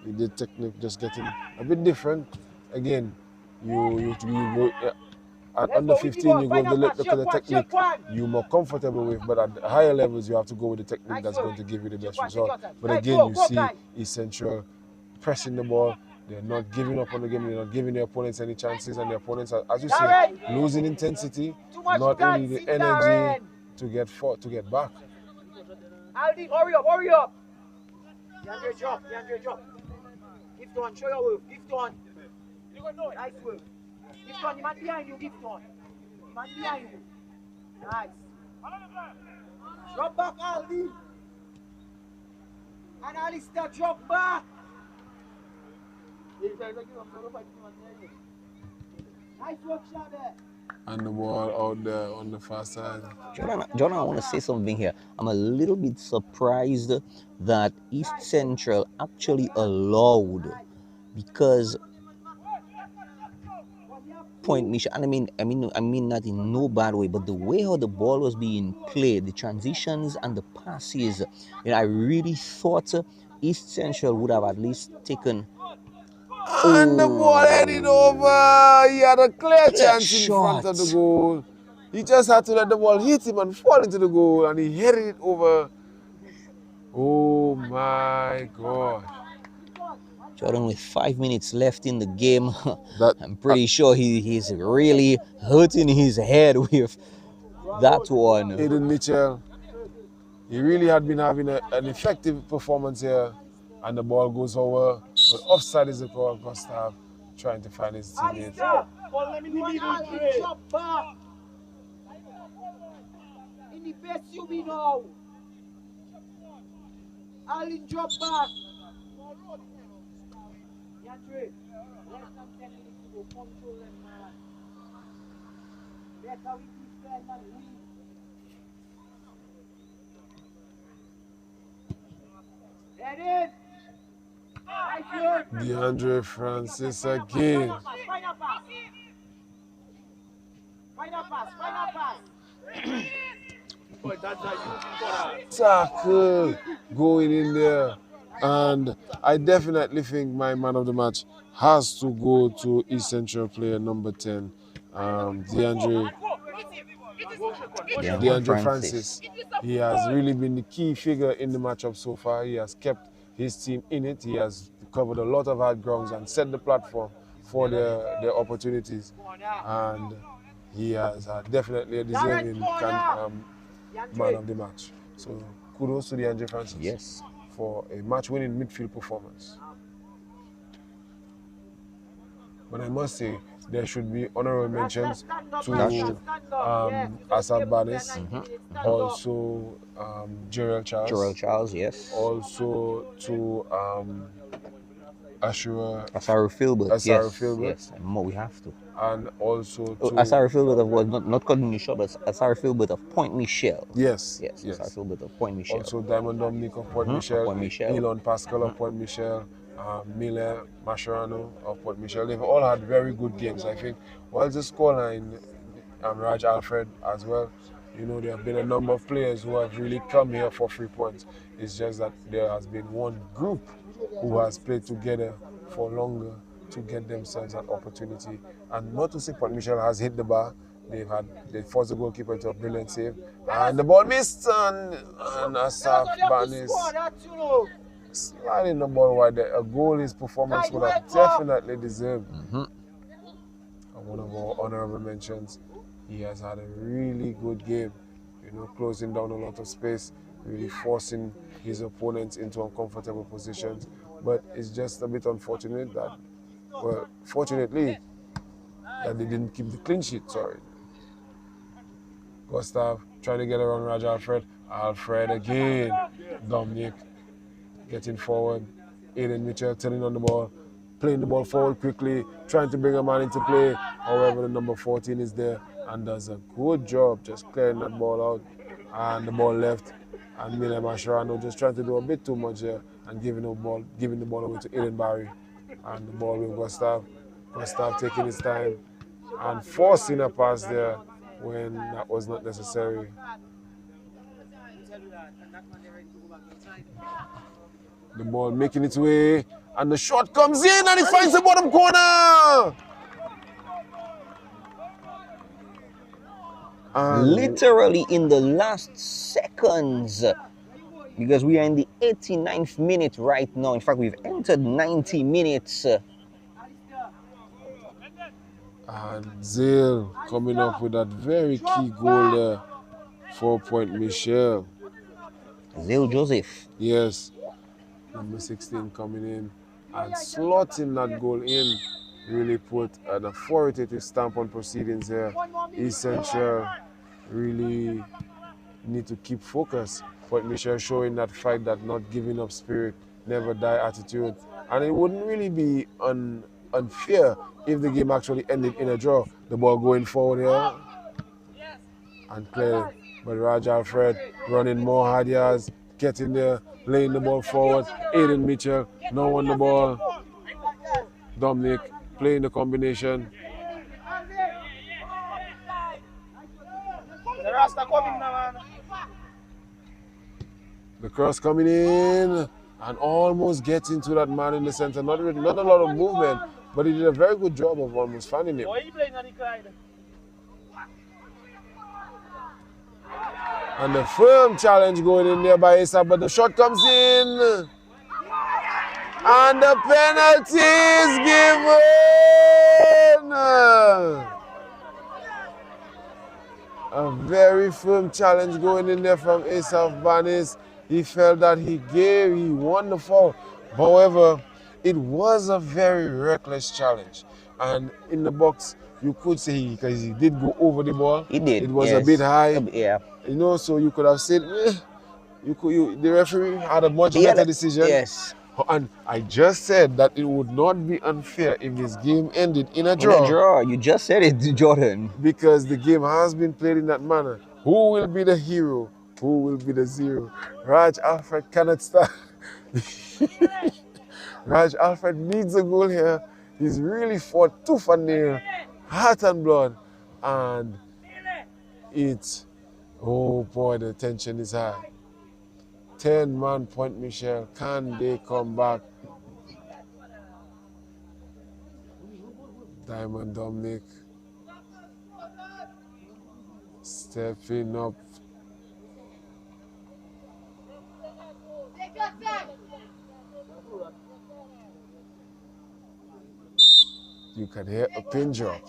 He did technique just getting a bit different. Again, you go at under 15, you go to look at the technique you're more comfortable with, but at the higher levels, you have to go with the technique that's going to give you the best result. But again, you see East Central pressing the ball. They're not giving up on the game. They're not giving their opponents any chances, and the opponents are, as you say, losing intensity, not only the energy to get back. Aldi, hurry up. DeAndre drop. Gift on, show your work. Gift on. Nice work. This one, the man behind you, gift one. The man behind you. Nice. Drop back, Aldi. And Alistair, drop back. Nice work, Shabe. And the ball out there on the far side. Jordan, I want to say something here. I'm a little bit surprised that East Central actually allowed, because Pointe Michel, and I mean that in no bad way, but the way how the ball was being played, the transitions and the passes, I really thought East Central would have at least taken. And the ball headed over. He had a clear chance in shot. front of the goal. He just had to let the ball hit him and fall into the goal, and he headed it over. Oh my God. Jordan, with 5 minutes left in the game, I'm pretty sure he's really hurting his head with that one. Aiden Mitchell, he really had been having an effective performance here, and the ball goes over, but offside is the call. Gustav trying to find his teammate. Drop back. In the best you be now. Alin, drop back. Yandre, less than 10 minutes to go. Control them, man. Better we defend and win. Get in. DeAndre Francis again. Final pass. Final pass. Final pass. Tackle going in there. And I definitely think my man of the match has to go to East Central player number 10, DeAndre Francis. He has really been the key figure in the matchup so far. He has kept his team in it. He has covered a lot of hard grounds and set the platform for their opportunities. And he has definitely a deserving man of the match. So kudos to DeAndre Francis. Yes. For a match-winning midfield performance. But I must say, there should be honorable mentions to Asad Banis, also Gerald Charles. Yes. Also to Asaru Filbert. Yes, more we have to. And also to Asaru Filbert of not cutting you short, but Asaru Filbert of Pointe Michel. Yes. Asaru Filbert of Pointe Michel. Also Diamond Dominic of Pointe Michel, Elon Pascal of Pointe Michel, Mile Mascherano of Pointe Michel. They've all had very good games. I think while the scoreline, Raj Alfred as well, there have been a number of players who have really come here for 3 points. It's just that there has been one group who has played together for longer to get themselves an opportunity. And not to say Pointe Michel has hit the bar. They forced the goalkeeper to a brilliant save. And the ball missed, and Asaf Banis sliding the ball wide there. A goal his performance would have definitely deserved. And one of our honorable mentions, he has had a really good game, closing down a lot of space, really forcing his opponents into uncomfortable positions. But it's just a bit unfortunate that, fortunately, that they didn't keep the clean sheet, sorry. Gustav trying to get around Raj Alfred. Alfred again. Dominic getting forward. Aiden Mitchell turning on the ball, playing the ball forward quickly, trying to bring a man into play. However, the number 14 is there and does a good job just clearing that ball out. And the ball left. And Mile Mascherano just trying to do a bit too much here and giving the ball away to Aiden Barry. And the ball with Gustav. Gustav taking his time and forcing a pass there when that was not necessary. The ball making its way, and the shot comes in, and he finds the bottom corner! Literally in the last seconds, because we are in the 89th minute right now. In fact, we've entered 90 minutes. And Zale coming up with that very key goal there for Pointe Michel. Zale Joseph. Yes. Number 16 coming in and slotting that goal in. really put an authoritative stamp on proceedings here. East Central really need to keep focus. Pointe Michel showing that fight, that not giving up spirit, never die attitude. And it wouldn't really be unfair if the game actually ended in a draw. The ball going forward here and clear. But Raj Alfred running more hard yards, getting there, laying the ball forward. Aiden Mitchell now on the ball. Dominic playing the combination. The cross coming in and almost getting to that man in the center. Not a lot of movement, but he did a very good job of almost finding him. And the firm challenge going in there by Asa, but the shot comes in. And the penalty is given. A very firm challenge going in there from Asaf Banis. He felt that he won the foul. However, it was a very reckless challenge. And in the box, you could say, because he did go over the ball. He did. It was a bit high. Yeah. You know, so you could have said, the referee had a much better decision. Yes. And I just said that it would not be unfair if this game ended in a draw. In a draw. You just said it, Jordan. Because the game has been played in that manner. Who will be the hero? Who will be the zero? Raj Alfred cannot start. Raj Alfred needs a goal here. He's really fought tooth and nail, heart and blood. And oh boy, the tension is high. 10-man Pointe Michel, can they come back? Diamond Dominic stepping up. You can hear a pin drop.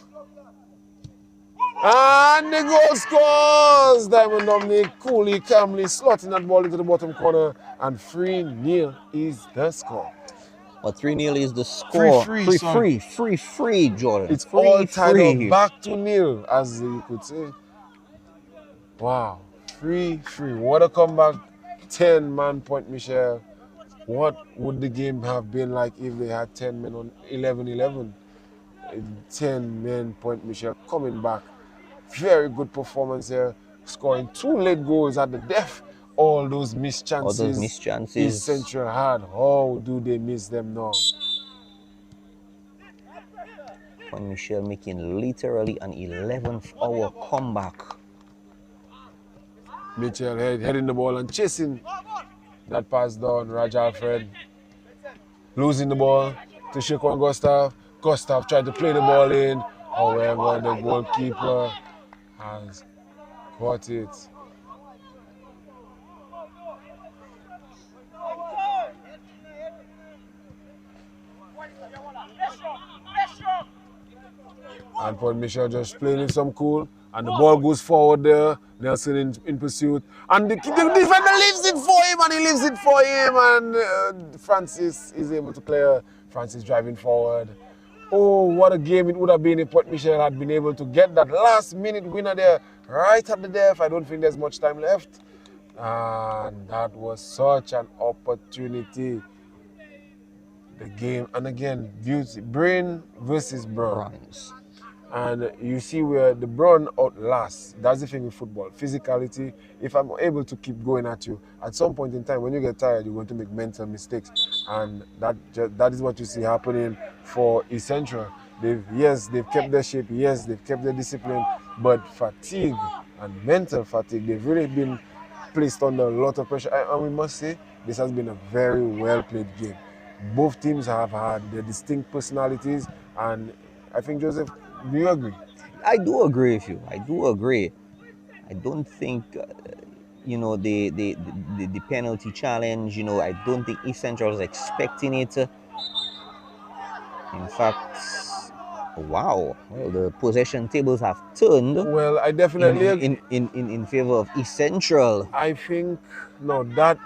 And the goal scores! Diamond Dominic coolly, calmly slotting that ball into the bottom corner. And 3-0 is the score. But 3-0 is the score. 3-3, Jordan. It's all tied up back to nil, as you could say. Wow, 3-3. What a comeback. 10-man Pointe Michel. What would the game have been like if they had 10 men on 11-11? 10 men Pointe Michel coming back. Very good performance here, scoring 2 late goals at the death. All those missed chances. East Central had. How do they miss them now? Pointe Michel making literally an 11th hour comeback. Mitchell heading the ball and chasing that pass down. Raj Alfred losing the ball to Shaquan Gustav. Gustav tried to play the ball in. However, the goalkeeper has caught it. And Pointe Michel just playing it some cool. And the ball goes forward there. Nelson in pursuit. And the defender leaves it for him, and he leaves it for him. And Francis is able to clear. Francis driving forward. Oh, what a game it would have been if Pointe Michel had been able to get that last-minute winner there, right at the death. I don't think there's much time left. And that was such an opportunity. The game, and again, beauty, brain versus bronze. And you see where the brawn outlasts. That's the thing with football. Physicality, if I'm able to keep going at you, at some point in time, when you get tired, you're going to make mental mistakes. And that is what you see happening for East Central. They've kept their shape, yes, they've kept their discipline, but fatigue and mental fatigue, they've really been placed under a lot of pressure. And we must say, this has been a very well-played game. Both teams have had their distinct personalities, and I think, Joseph, do you agree? I do agree with you. I do agree. I don't think, the penalty challenge, I don't think East Central was expecting it. In fact, wow, well, the possession tables have turned. Well, I definitely agree. In favor of East Central. I think, no, that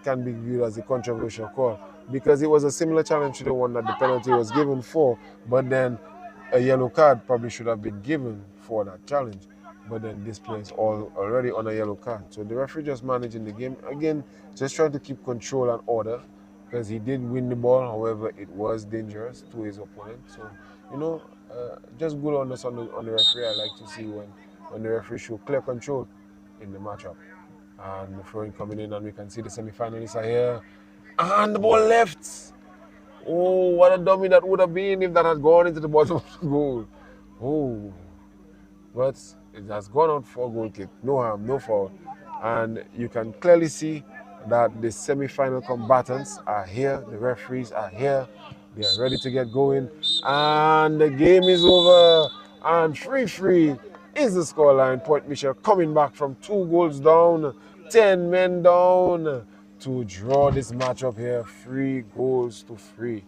can be viewed as a controversial call. because it was a similar challenge to the one that the penalty was given for, but then a yellow card probably should have been given for that challenge. But then this player is already on a yellow card. So the referee just managing the game. Again, just trying to keep control and order, because he did win the ball. However, it was dangerous to his opponent. So, just good on us on the referee. I like to see when the referee show clear control in the matchup. And the throwing coming in, and we can see the semi-finalists are here. And the ball left. Oh, what a dummy that would have been if that had gone into the bottom of the goal. Oh, but it has gone out for a goal kick. No harm, no foul. And you can clearly see that the semi-final combatants are here. The referees are here. They are ready to get going. And the game is over. And 3-3 is the scoreline. Pointe Michel coming back from 2 goals down, 10 men down, to draw this matchup here, 3-3.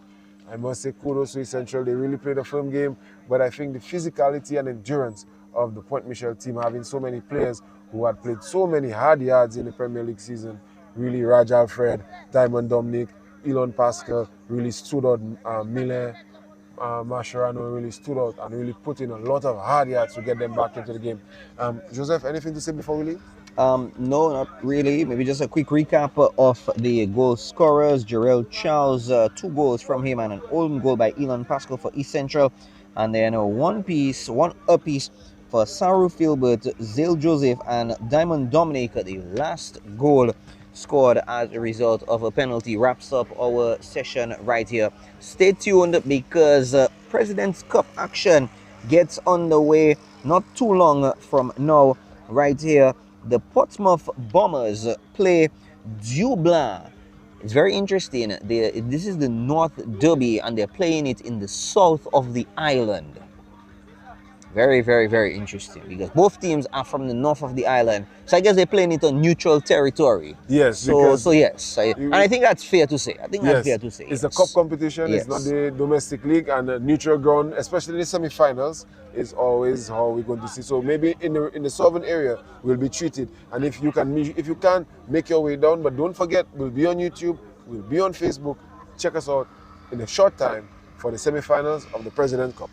I must say kudos to Central. They really played a firm game, but I think the physicality and endurance of the Pointe Michel team, having so many players who had played so many hard yards in the Premier League season, really Raj Alfred, Diamond Dominic, Elon Pascal really stood out. Miller, Mascherano really stood out and really put in a lot of hard yards to get them back into the game. Joseph, anything to say before we leave? No, not really. Maybe just a quick recap of the goal scorers. Jarrell Charles, 2 goals from him and an own goal by Elon Pascal for East Central. And then one apiece for Saru Filbert, Zale Joseph, and Diamond Dominic. The last goal scored as a result of a penalty wraps up our session right here. Stay tuned, because President's Cup action gets underway not too long from now. Right here, the Portsmouth Bombers play Dublin. It's very interesting. This is the North Derby, and they're playing it in the south of the island. Very, very, very interesting, because both teams are from the north of the island. So I guess they're playing it on neutral territory. Yes. So yes. And I think that's fair to say. It's a cup competition. Yes. It's not the domestic league, and the neutral ground, especially in the semi-finals, is always how we're going to see. So maybe in the southern area, we'll be treated. And if you can make your way down, but don't forget, we'll be on YouTube, we'll be on Facebook. Check us out in a short time for the semi-finals of the President's Cup.